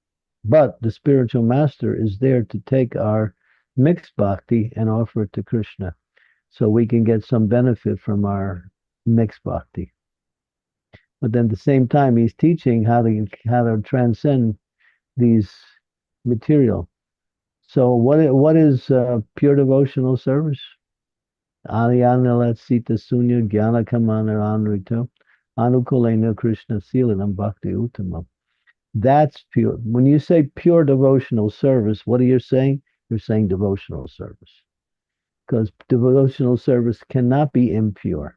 But the spiritual master is there to take our mixed bhakti and offer it to Krishna, so we can get some benefit from our mixed bhakti. But then at the same time, he's teaching how to transcend these material. So what is pure devotional service? Ariyanala Sita Sunya Jnana Kamana Anrito Anukulena Krishna Silanam Bhakti Uttamam. That's pure. When you say pure devotional service, what are you saying? You're saying devotional service. Because devotional service cannot be impure.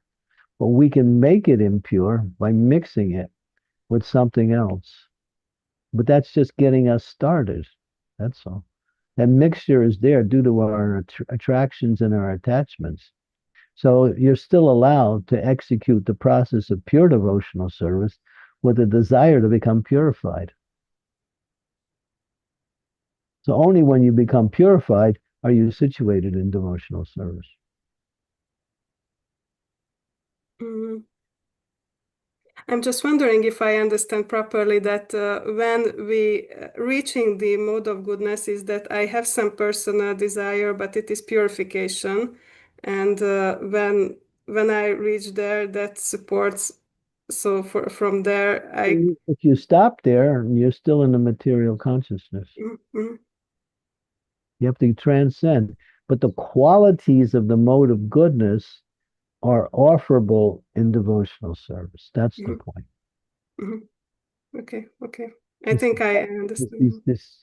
But we can make it impure by mixing it with something else. But that's just getting us started. That's all. That mixture is there due to our attractions and our attachments. So you're still allowed to execute the process of pure devotional service with a desire to become purified. So only when you become purified are you situated in devotional service. Mm. I'm just wondering if I understand properly that when we reaching the mode of goodness is that I have some personal desire, but it is purification, and when I reach there, that supports. So from there, If you stop there, you're still in the material consciousness. Mhm. You have to transcend. But the qualities of the mode of goodness are offerable in devotional service. That's the point. Mhm. Okay. I think I understand.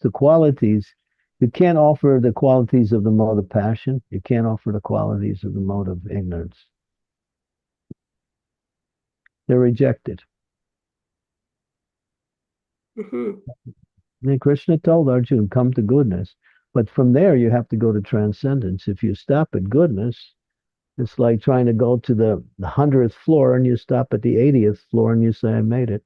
The qualities, you can't offer the qualities of the mode of passion. You can't offer the qualities of the mode of ignorance. They're rejected. Mhm. And Krishna told Arjuna, come to goodness. But from there, you have to go to transcendence. If you stop at goodness, it's like trying to go to the 100th floor and you stop at the 80th floor and you say, I made it.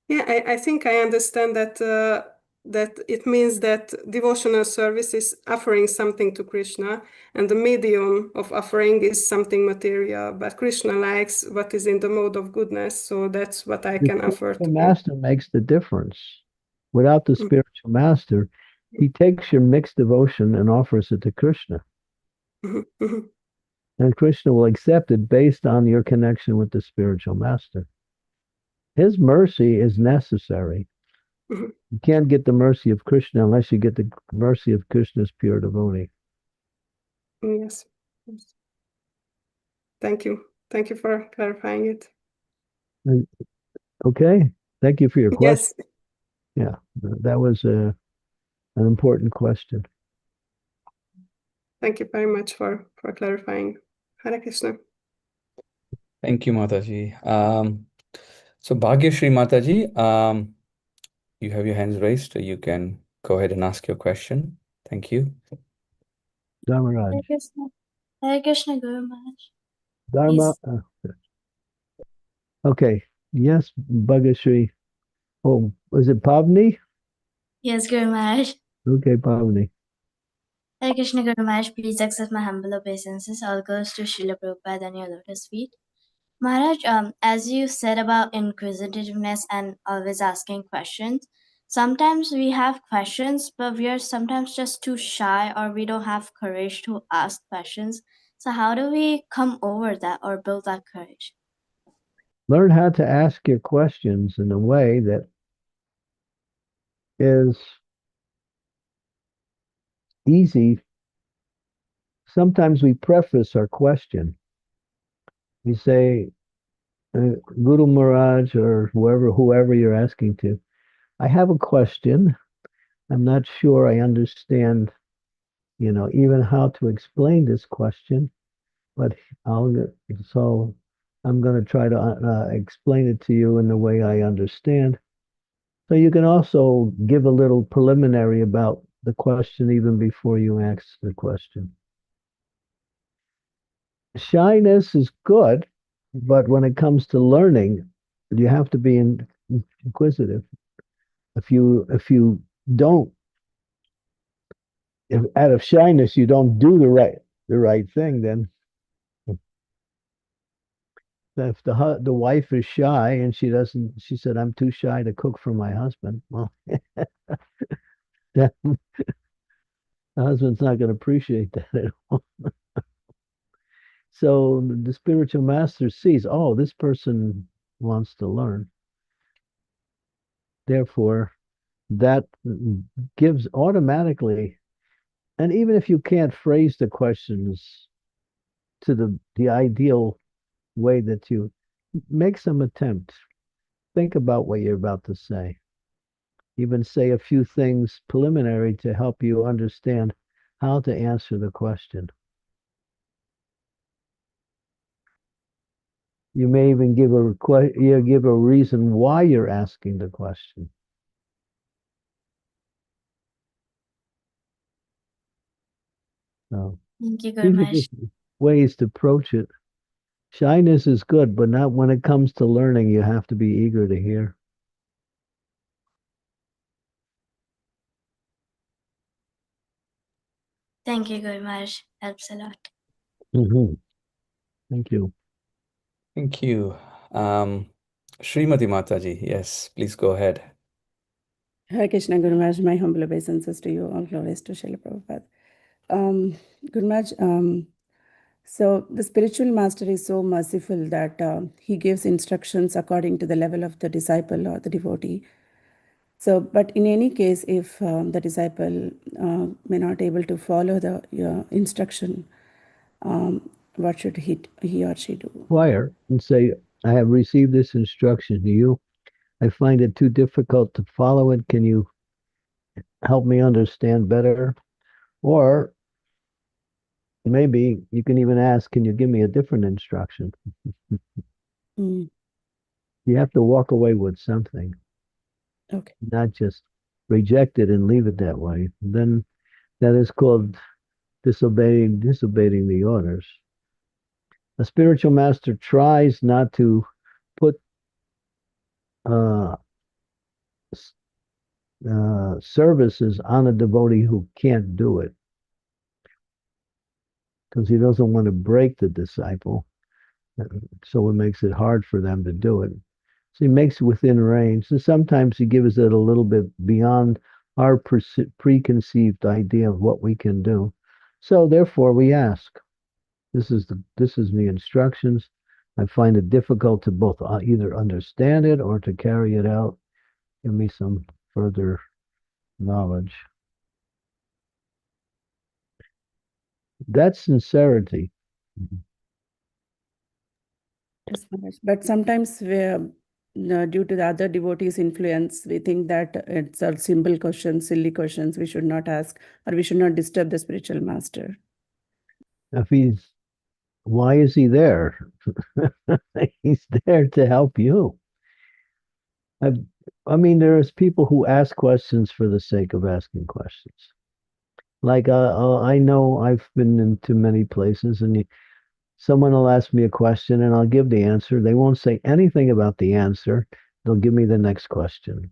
Yeah, I think I understand that it means that devotional service is offering something to Krishna, and the medium of offering is something material. But Krishna likes what is in the mode of goodness, so that's what I The can offer to spiritual him. master makes the difference. Without the spiritual master, he takes your mixed devotion and offers it to Krishna. Mhm, mhm. And Krishna will accept it based on your connection with the spiritual master. his mercy is necessary. Mhm. You can't get the mercy of Krishna unless you get the mercy of Krishna's pure devotee. Yes. Yes. Thank you. Thank you for clarifying it. Okay. Thank you for your question. Yes. Yeah, that was an important question. Thank you very much for clarifying. Hare Krishna. Thank you, Mataji. So Bhagyashri Mataji, you have your hands raised, so you can go ahead and ask your question. Thank you. Dharmaraj. Hare Krishna Guru Maharaj. Dharma. Okay. Yes, Bhagyashri. Oh, was it Pavni? Yes, Guru Maharaj. Okay, Pavni. Hare Krishna Guru Maharaj, please accept my humble obeisances. All goes to Srila Prabhupada and your lotus feet. Maharaj, as you said about inquisitiveness and always asking questions, sometimes we have questions, but we are sometimes just too shy or we don't have courage to ask questions. So how do we come over that or build that courage? Learn how to ask your questions in a way that is easy. Sometimes we preface our question. We say, Guru Maharaj or whoever you're asking to, I have a question. I'm not sure I understand, even how to explain this question, but so I'm going to try to explain it to you in the way I understand. So you can also give a little preliminary about the question even before you ask the question. Shyness is good, but when it comes to learning, you have to be inquisitive. If you don't, if out of shyness you don't do the right thing, then if the wife is shy and she said, I'm too shy to cook for my husband, well, the husband's not going to appreciate that at all. So the spiritual master sees, oh, this person wants to learn. Therefore, that gives automatically, and even if you can't phrase the questions to the ideal way that you make some attempt, think about what you're about to say. Even say a few things preliminary to help you understand how to answer the question. You may even give a reason why you're asking the question. So Thank you, Guru these are Maharaj. just ways to approach it. Shyness is good, but not when it comes to learning. You have to be eager to hear. Thank you, Guru Maharaj. Helps a lot. Mm-hmm. Thank you. Thank you. Srimati Mataji, yes, please go ahead. Hare Krishna Guru Maharaj, my humble obeisances to you, all glories to Srila Prabhupada. Guru Maharaj, so the spiritual master is so merciful that he gives instructions according to the level of the disciple or the devotee. So, but in any case, if the disciple may not able to follow the instruction, what should he or she do? Inquire and say, I have received this instruction to you. I find it too difficult to follow it. Can you help me understand better? Or maybe you can even ask, can you give me a different instruction? Mm, You have to walk away with something, okay. not just reject it and leave it that way. Then that is called disobeying the orders. A spiritual master tries not to put uh, services on a devotee who can't do it, because he doesn't want to break the disciple. So it makes it hard for them to do it. So he makes it within range. And sometimes he gives it a little bit beyond our preconceived idea of what we can do. So therefore we ask, this is the instructions. I find it difficult to both either understand it or to carry it out. Give me some further knowledge. That's sincerity. Yes, Maharaj. But sometimes due to the other devotees' influence, we think that it's a simple question, silly questions we should not ask, or we should not disturb the spiritual master. If he's, why is he there? He's there to help you. I mean, there's people who ask questions for the sake of asking questions. Like I know I've been into many places, and someone will ask me a question, and I'll give the answer. They won't say anything about the answer. They'll give me the next question,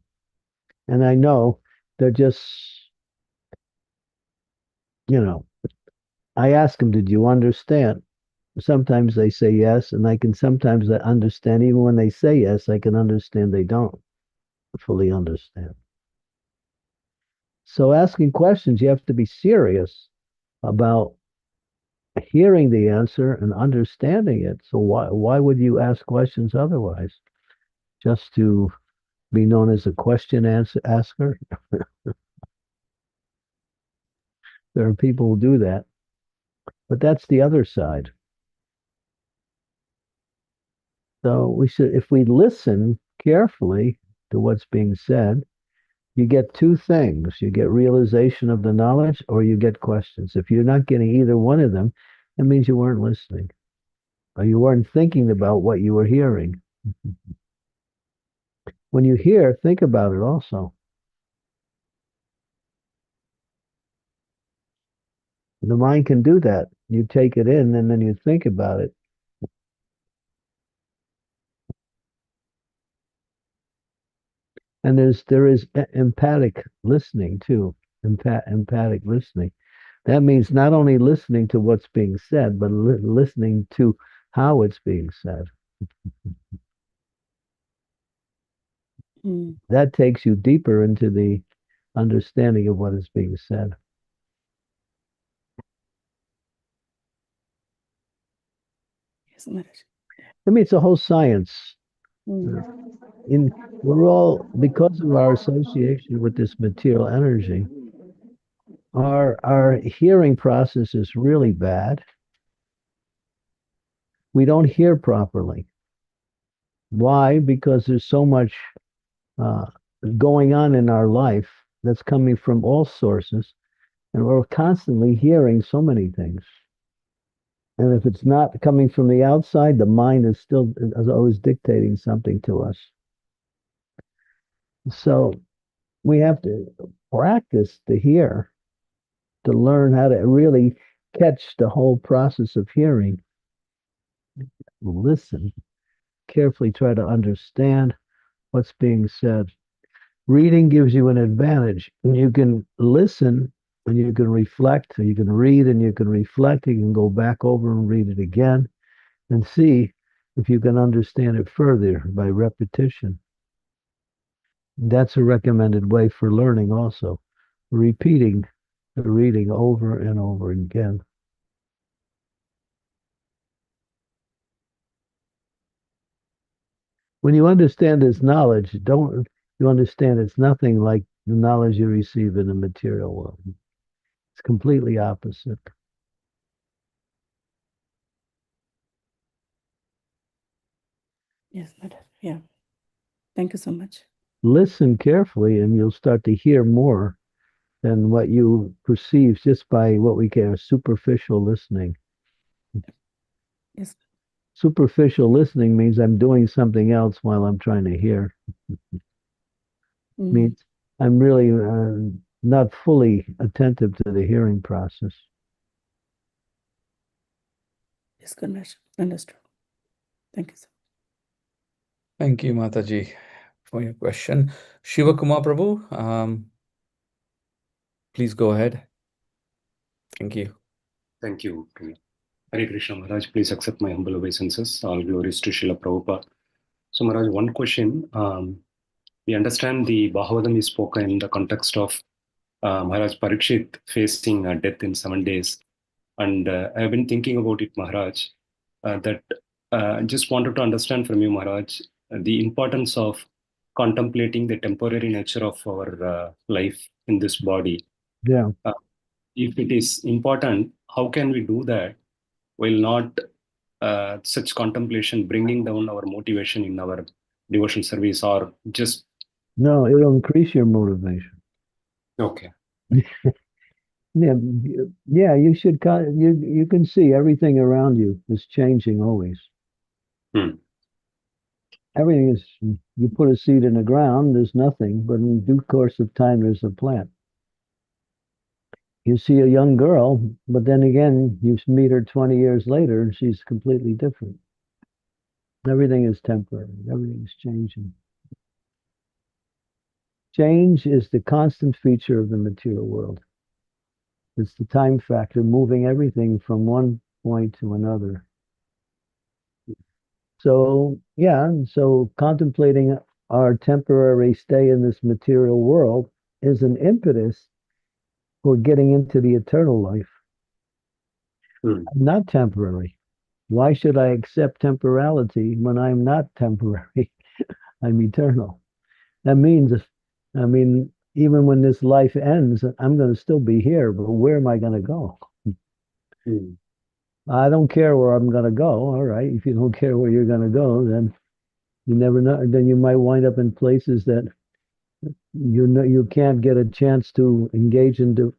and I know they're just, I ask them, "Did you understand?" Sometimes they say yes, and I can sometimes understand. Even when they say yes, I can understand they don't fully understand. So asking questions, you have to be serious about hearing the answer and understanding it. So why would you ask questions otherwise? Just to be known as a question asker? There are people who do that. But that's the other side. So we should, if we listen carefully to what's being said, you get two things. You get realization of the knowledge, or you get questions. If you're not getting either one of them, that means you weren't listening, or you weren't thinking about what you were hearing. When you hear, think about it also. The mind can do that. You take it in and then you think about it. And there is emphatic listening too. Emphatic listening. That means not only listening to what's being said, but listening to how it's being said. That takes you deeper into the understanding of what is being said. Yes, Maharaj. I mean, it's a whole science. We're all, because of our association with this material energy, our hearing process is really bad. We don't hear properly. Why? Because there's so much going on in our life that's coming from all sources, and we're constantly hearing so many things. And if it's not coming from the outside, the mind is always dictating something to us. So we have to practice to hear, to learn how to really catch the whole process of hearing. Listen, carefully try to understand what's being said. Reading gives you an advantage. You can listen and you can reflect, or you can read and you can reflect. You can go back over and read it again and see if you can understand it further by repetition. That's a recommended way for learning also, repeating the reading over and over again. When you understand this knowledge, you understand it's nothing like the knowledge you receive in the material world. It's completely opposite. Yes, Maharaj. Yeah. Thank you so much. Listen carefully and you'll start to hear more than what you perceive just by what we call superficial listening. Yes. Superficial listening means I'm doing something else while I'm trying to hear. Means I'm really not fully attentive to the hearing process. Yes, Maharaj. Understood. Thank you, sir. Thank you, Mataji, for your question. Shiva Kumar Prabhu, please go ahead. Thank you. Thank you. Hare Krishna Maharaj, please accept my humble obeisances. All glories to Srila Prabhupada. So Maharaj, one question. We understand the Bhagavatam is spoken in the context of Maharaj Parikshit facing death in 7 days. And I've been thinking about it, Maharaj, that just wanted to understand from you, Maharaj, the importance of contemplating the temporary nature of our life in this body. Yeah. If it is important, how can we do that while not such contemplation bringing down our motivation in our devotion service, or just No, it'll increase your motivation. okay? Yeah, yeah, you should you can see everything around you is changing always. Hmm. Everything is, you put a seed in the ground, there's nothing, but in due course of time, there's a plant. You see a young girl, but then again, you meet her 20 years later, and she's completely different. Everything is temporary. Everything is changing. Change is the constant feature of the material world. It's the time factor moving everything from one point to another. So, yeah, so contemplating our temporary stay in this material world is an impetus for getting into the eternal life. Hmm. I'm not temporary. Why should I accept temporality when I'm not temporary? I'm eternal. That means, I mean, even when this life ends, I'm going to still be here, but where am I going to go? Hmm. I don't care where I'm going to go. All right. If you don't care where you're going to go, then you never know. Then you might wind up in places that you can't get a chance to engage in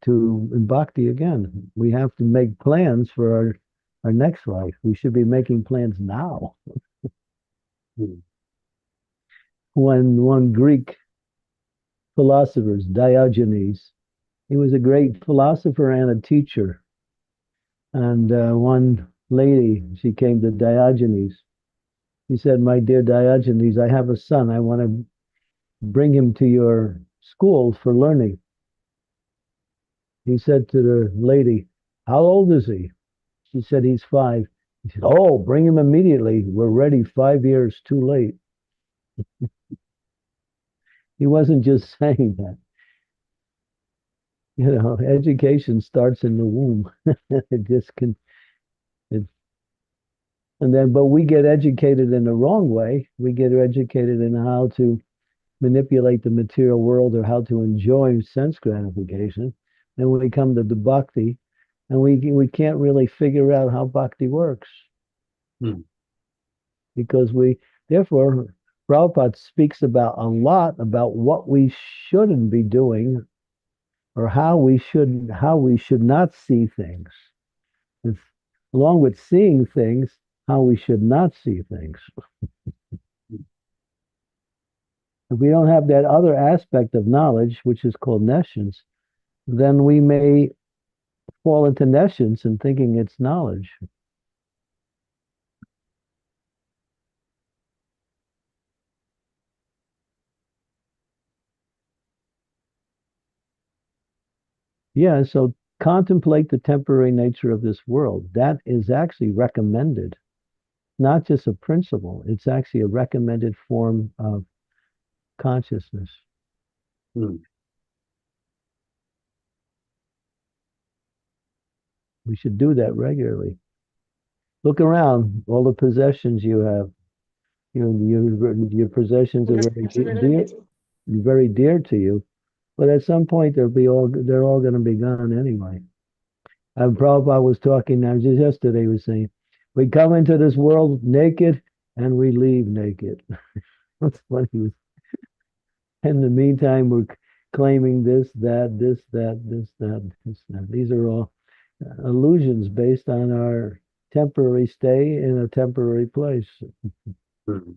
bhakti again. We have to make plans for our next life. We should be making plans now. Hmm. When one Greek philosopher, Diogenes, he was a great philosopher and a teacher. And one lady, she came to Diogenes. He said, "My dear Diogenes, I have a son. I want to bring him to your school for learning." He said to the lady, "How old is he?" She said, "He's 5." He said, "Oh, bring him immediately. We're ready 5 years too late." He wasn't just saying that. Education starts in the womb. It just can, it, and then, but we get educated in the wrong way. We get educated in how to manipulate the material world or how to enjoy sense gratification. Then we come to the bhakti, and we can't really figure out how bhakti works. Hmm. Because therefore, Prabhupada speaks about a lot about what we shouldn't be doing, or how we should not see things. It's, along with seeing things, how we should not see things. If we don't have that other aspect of knowledge, which is called nescience, then we may fall into nescience and thinking it's knowledge. Yeah, so contemplate the temporary nature of this world. That is actually recommended, not just a principle, it's actually a recommended form of consciousness. Hmm. We should do that regularly. Look around, all the possessions you have. Your possessions are very dear to you, but at some point they're all going to be gone anyway. And Prabhupada was talking now just yesterday, he was saying, we come into this world naked and we leave naked. That's what he was. In the meantime, we're claiming this, that, this, that, this, that, this, that. These are all illusions based on our temporary stay in a temporary place. Hmm.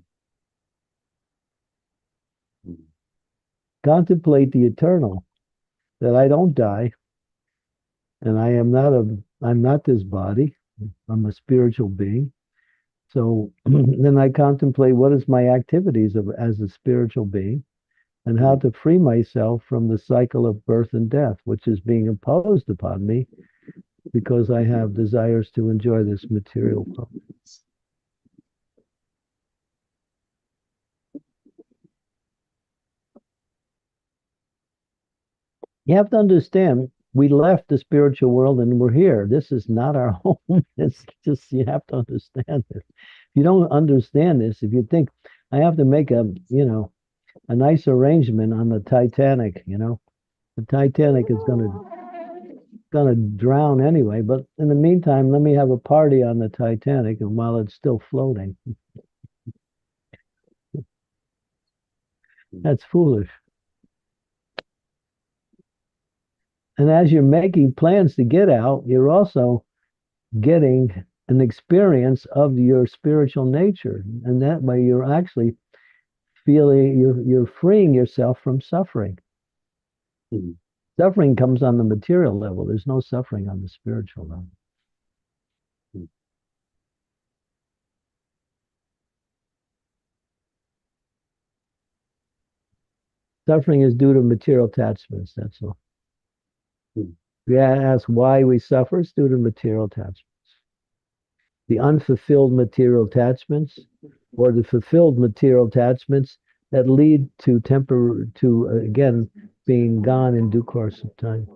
Contemplate the eternal, that I don't die, and I'm not this body. I'm a spiritual being. So then I contemplate what is my activities as a spiritual being, and how to free myself from the cycle of birth and death, which is being imposed upon me because I have desires to enjoy this material world. You have to understand we left the spiritual world and we're here. This is not our home. It's just, you have to understand this. If you don't understand this, if you think I have to make a nice arrangement on the Titanic, the Titanic is gonna drown anyway. But in the meantime, let me have a party on the Titanic, and while it's still floating, that's foolish. And as you're making plans to get out, you're also getting an experience of your spiritual nature, and that way you're actually feeling you're freeing yourself from suffering. Mm. Suffering comes on the material level. There's no suffering on the spiritual level. Mm. Suffering is due to material attachments. That's all. Mm. We ask why we suffer, it's due to material attachments. The unfulfilled material attachments or the fulfilled material attachments that lead to again being gone in due course of time.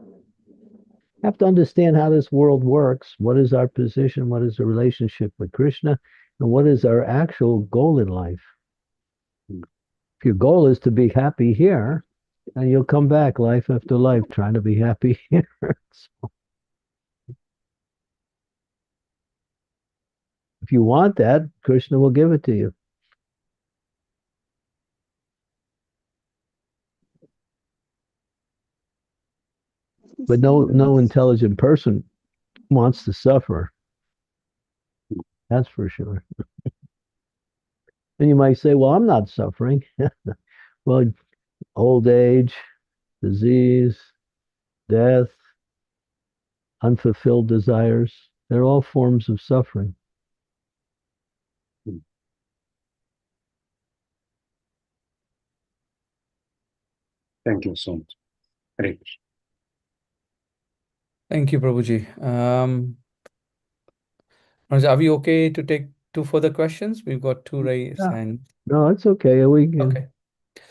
You have to understand how this world works. What is our position? What is the relationship with Krishna? And what is our actual goal in life? If your goal is to be happy here, then you'll come back life after life trying to be happy here. So, if you want that, Krishna will give it to you. But no intelligent person wants to suffer. That's for sure. And you might say, well, I'm not suffering. Well, old age, disease, death, unfulfilled desires, they're all forms of suffering. Thank you so much. Hare Krishna. Thank you, Prabhuji. Are we okay to take two further questions? We've got two raised hands. No, it's okay. We can. Okay.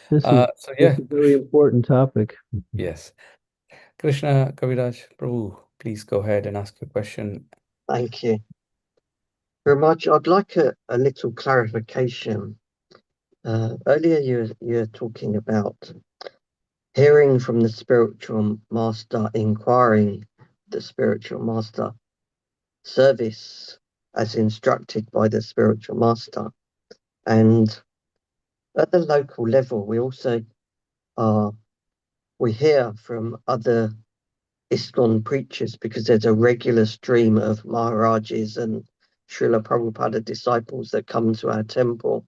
This So yeah, is a very important topic. yes. Krishna Kaviraj Prabhu, please go ahead and ask your question. Thank you very much. I'd like a little clarification. Earlier you were talking about hearing from the spiritual master, inquiring the spiritual master, service as instructed by the spiritual master. And at the local level, we also we hear from other ISKCON preachers because there's a regular stream of Maharajas and Srila Prabhupada disciples that come to our temple.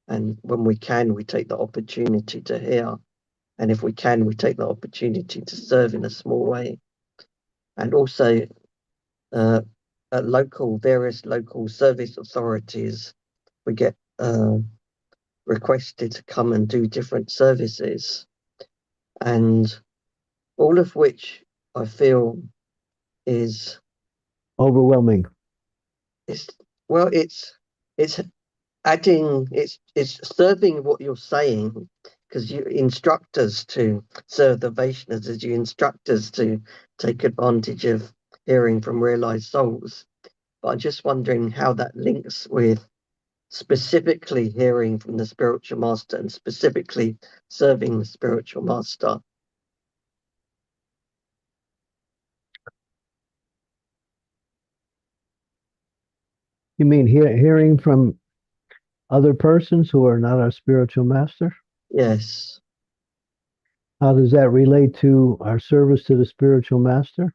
And when we can, we take the opportunity to hear. And if we can, we take the opportunity to serve in a small way. And also at various local service authorities, we get requested to come and do different services. And all of which I feel is overwhelming. It's adding, it's serving what you're saying, because you instruct us to serve the Vaishnavas, as you instruct us to take advantage of hearing from realized souls. But I'm just wondering how that links with specifically hearing from the spiritual master and specifically serving the spiritual master. You mean hearing from other persons who are not our spiritual master? Yes. How does that relate to our service to the spiritual master?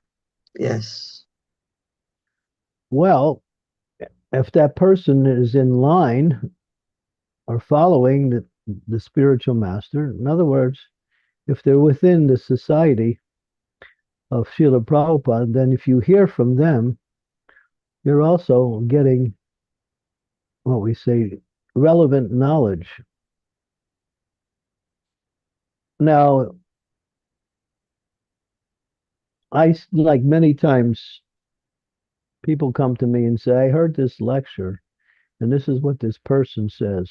Yes. Well, if that person is in line or following the spiritual master, in other words, if they're within the society of Srila Prabhupada, then if you hear from them, you're also getting what we say relevant knowledge. Now, like many times, people come to me and say, I heard this lecture, and this is what this person says.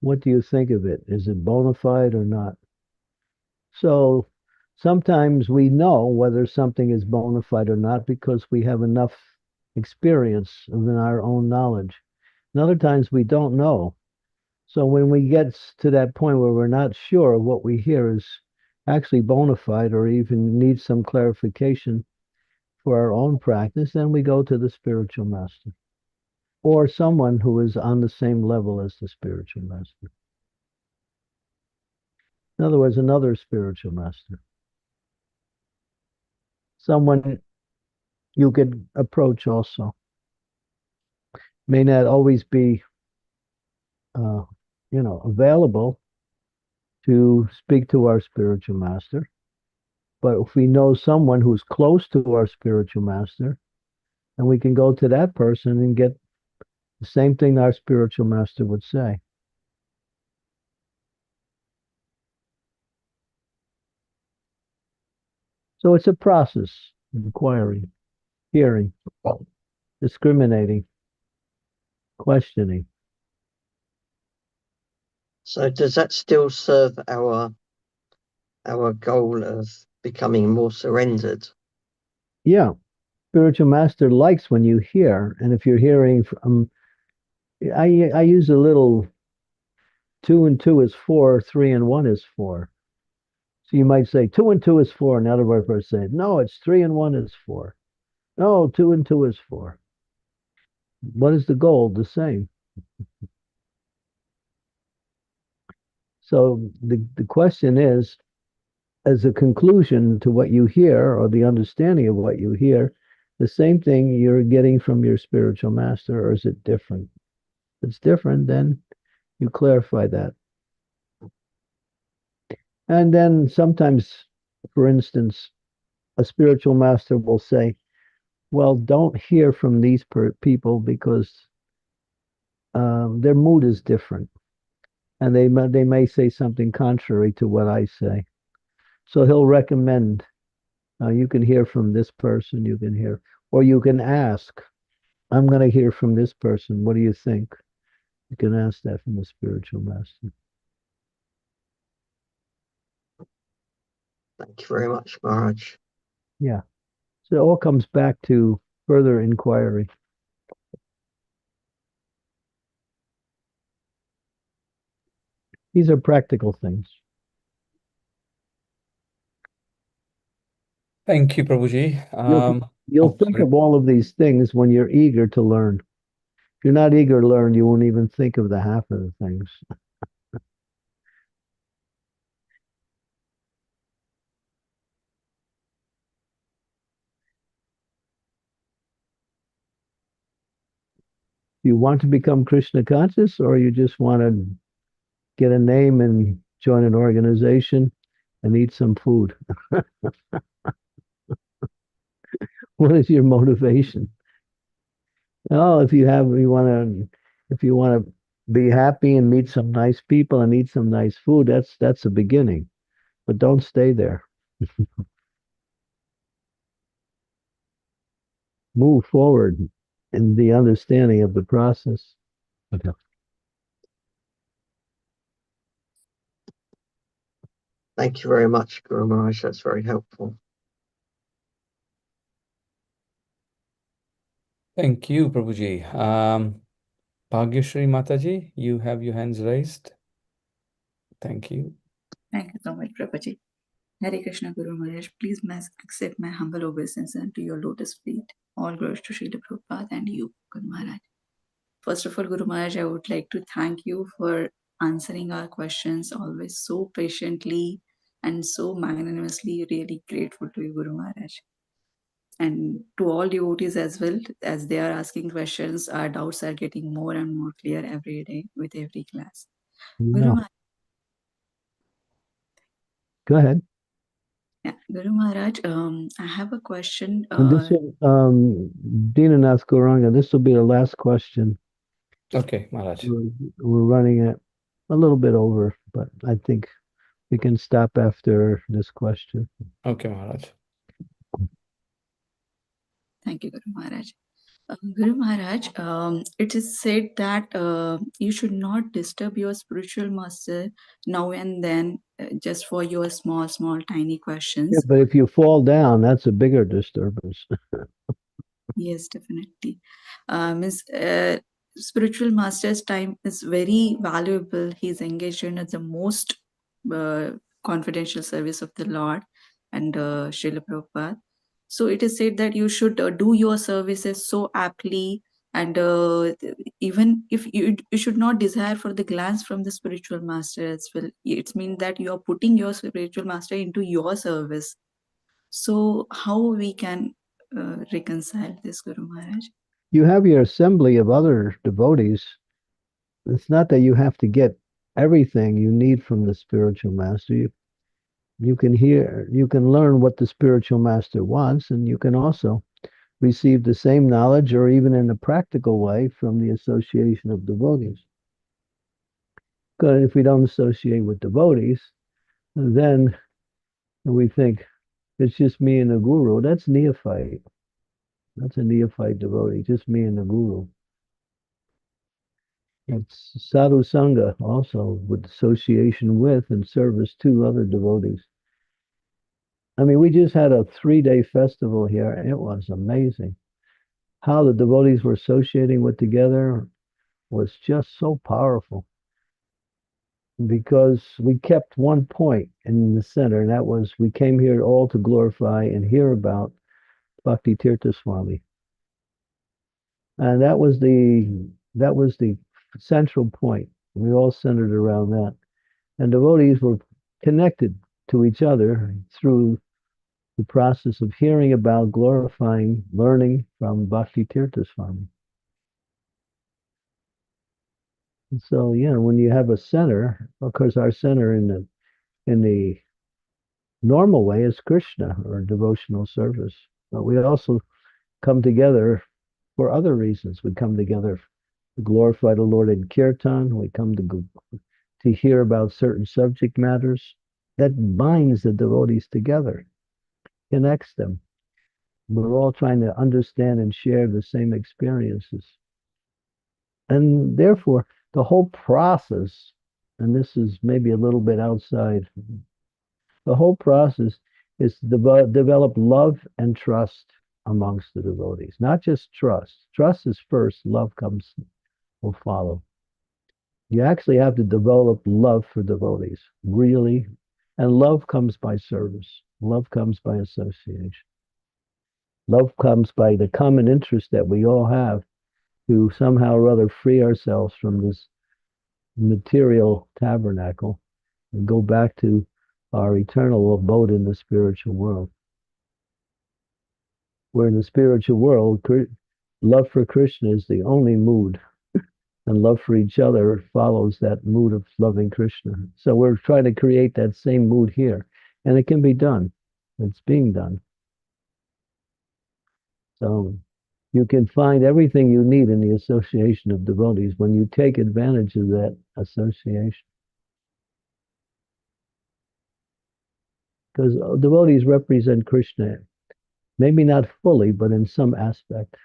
What do you think of it? Is it bona fide or not? So sometimes we know whether something is bona fide or not because we have enough experience in our own knowledge. And other times we don't know. So when we get to that point where we're not sure what we hear is actually bona fide or even needs some clarification for our own practice, then we go to the spiritual master or someone who is on the same level as the spiritual master. In other words, another spiritual master. Someone you could approach also. May not always be, available to speak to our spiritual master. But if we know someone who's close to our spiritual master, and we can go to that person and get the same thing our spiritual master would say. So it's a process of inquiring, hearing, discriminating, questioning. So does that still serve our goal of becoming more surrendered? Yeah. Spiritual master likes when you hear, and if you're hearing from, I use a little 2 and 2 is 4, 3 and 1 is 4. So you might say 2 and 2 is 4, and the other person says, no, it's 3 and 1 is 4. No, 2 and 2 is 4. What is the goal? The same. So the question is, as a conclusion to what you hear or the understanding of what you hear, the same thing you're getting from your spiritual master, or is it different? If it's different, then you clarify that. And then sometimes, for instance, a spiritual master will say, well, don't hear from these people because their mood is different. And they may say something contrary to what I say. So he'll recommend, you can hear from this person, you can hear, or you can ask, I'm going to hear from this person. What do you think? You can ask that from the spiritual master. Thank you very much, Maharaj. Yeah. So it all comes back to further inquiry. These are practical things. Thank you, Prabhuji. You'll think of all of these things when you're eager to learn. If you're not eager to learn, you won't even think of the half of the things. You want to become Krishna conscious, or you just want to get a name and join an organization and eat some food? What is your motivation? Oh, if you want to be happy and meet some nice people and eat some nice food, that's a beginning. But don't stay there. Move forward in the understanding of the process. Okay. Thank you very much, Guru Maharaj. That's very helpful. Thank you, Prabhuji. Bhagyashri Mataji, you have your hands raised. Thank you. Thank you so much, Prabhuji. Hare Krishna Guru Maharaj, please accept my humble obeisance unto your lotus feet. All glories to Srila Prabhupada and you, Guru Maharaj. First of all, Guru Maharaj, I would like to thank you for answering our questions always so patiently and so magnanimously. Really grateful to you, Guru Maharaj. And to all devotees as well, as they are asking questions, our doubts are getting more and more clear every day with every class. Guru Maharaj, Go ahead. yeah, Guru Maharaj, I have a question. And this will, Dinanath Gauranga, this will be the last question. Okay, Maharaj. We're running it a little bit over, but I think we can stop after this question. Okay, Maharaj. Thank you, Guru Maharaj. Guru Maharaj, it is said that you should not disturb your spiritual master now and then just for your small, tiny questions. Yeah, but if you fall down, that's a bigger disturbance. Yes, definitely. Means spiritual master's time is very valuable. He's engaged in the most confidential service of the Lord and Srila Prabhupada. So it is said that you should do your services so aptly, and even if you should not desire for the glance from the spiritual master as well. It means that you are putting your spiritual master into your service. So how we can reconcile this, Guru Maharaj? You have your assembly of other devotees. It's not that you have to get everything you need from the spiritual master. You can hear, you can learn what the spiritual master wants, and you can also receive the same knowledge, or even in a practical way, from the association of devotees. Because if we don't associate with devotees, then we think it's just me and the guru. That's neophyte. That's a neophyte devotee, just me and the guru. It's sadhu sangha also, with association with and service to other devotees. I mean, we just had a 3-day festival here, and it was amazing. How the devotees were associating with together was just so powerful, because we kept one point in the center, and that was we came here all to glorify and hear about Bhakti Tirtha Swami. And that was the central point. We all centered around that. And devotees were connected to each other through the process of hearing about, glorifying, learning from Bhakti Tirtha Swami. And so, when you have a center, of course, our center in the normal way is Krishna, or devotional service. But we also come together for other reasons. We come together to glorify the Lord in kirtan. We come to hear about certain subject matters. That binds the devotees together, connects them. We're all trying to understand and share the same experiences. And therefore, the whole process, and this is maybe a little bit outside, the whole process is to develop love and trust amongst the devotees. Not just trust. Trust is first, love will follow. You actually have to develop love for devotees, really. And love comes by service. Love comes by association. Love comes by the common interest that we all have to somehow or other free ourselves from this material tabernacle and go back to our eternal abode in the spiritual world. Where in the spiritual world, love for Krishna is the only mood, and love for each other follows that mood of loving Krishna. So we're trying to create that same mood here, and it can be done. It's being done. So you can find everything you need in the association of devotees when you take advantage of that association. Because devotees represent Krishna, maybe not fully, but in some aspect.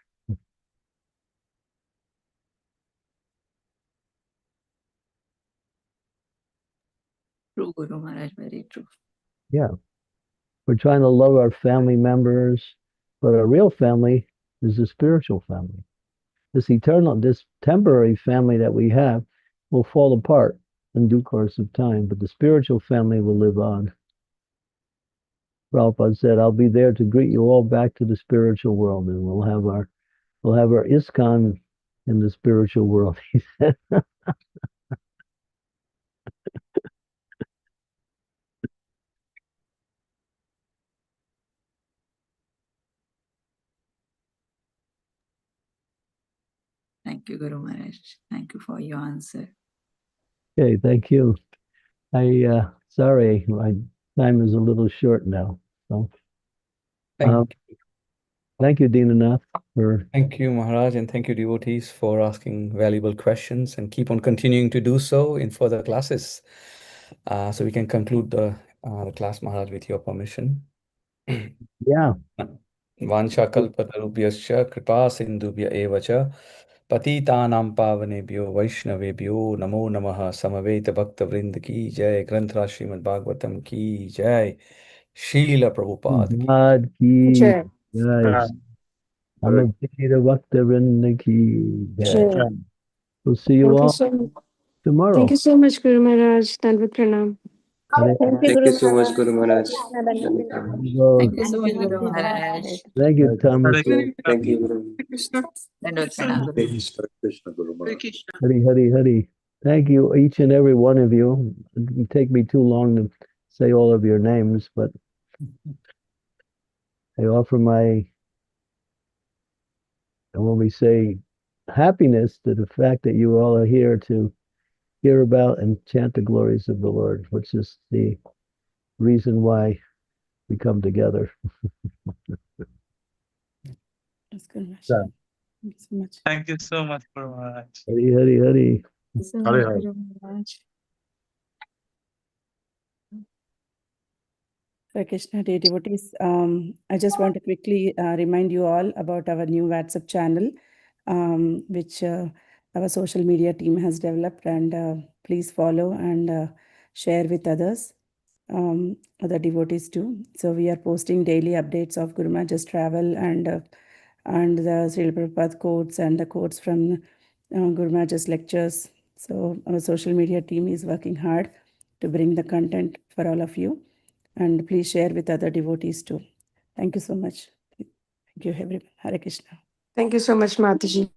True, Guru Maharaj, very true. Yeah. We're trying to love our family members, but our real family is the spiritual family. This temporary family that we have will fall apart in due course of time, but the spiritual family will live on. Prabhupada said, I'll be there to greet you all back to the spiritual world, and we'll have our ISKCON in the spiritual world, he said. Thank you, Guru Maharaj. Thank you for your answer. Okay, thank you. Sorry, my time is a little short now. So, thank you, Dinanath, for. Thank you, Maharaj, and thank you, devotees, for asking valuable questions, and keep on continuing to do so in further classes. So we can conclude the class, Maharaj, with your permission. Yeah. Vanchakalpatarubhyascha kripa sindhubhya eva cha patitanam pavanebhyo vaishnavebhyo namo namaha samaveta bhakta vrind ki jai. Granthra Srimad Bhagavatam ki jai. Srila Prabhupada ki. God ki Jai. jai. Amavita Bhakta Vrinda ki jai. Jai. We'll see you Thank you all so much. tomorrow. Thank you so much, Guru Maharaj. Dandavat Pranam. Hare Thank you so much, Guru Maharaj. Krishna. Thank you so much, Guru Maharaj. Thank you, Thomas. Thank you, Guru. Krishna. Dandavat Pranam, Guru. Hari, Hari, Hari. Thank you, each and every one of you. It would take me too long to say all of your names, but I offer my, and when we say happiness, to the fact that you all are here to hear about and chant the glories of the Lord, which is the reason why we come together. That's good, Maharaj. Yeah. Thank you so much. Thank you so much, Guru Maharaj. Hari, Hari, Hari. Thank you so much, Guru Maharaj. Hare Krishna, dear devotees. I just want to quickly remind you all about our new WhatsApp channel, which our social media team has developed, and please follow and share with others, other devotees too. So we are posting daily updates of Guru Maharaj's travel and the Srila Prabhupada quotes and the quotes from Guru Maharaj's lectures. So our social media team is working hard to bring the content for all of you. And please share with other devotees too. Thank you so much. Thank you, everyone. Hare Krishna. Thank you so much, Mataji.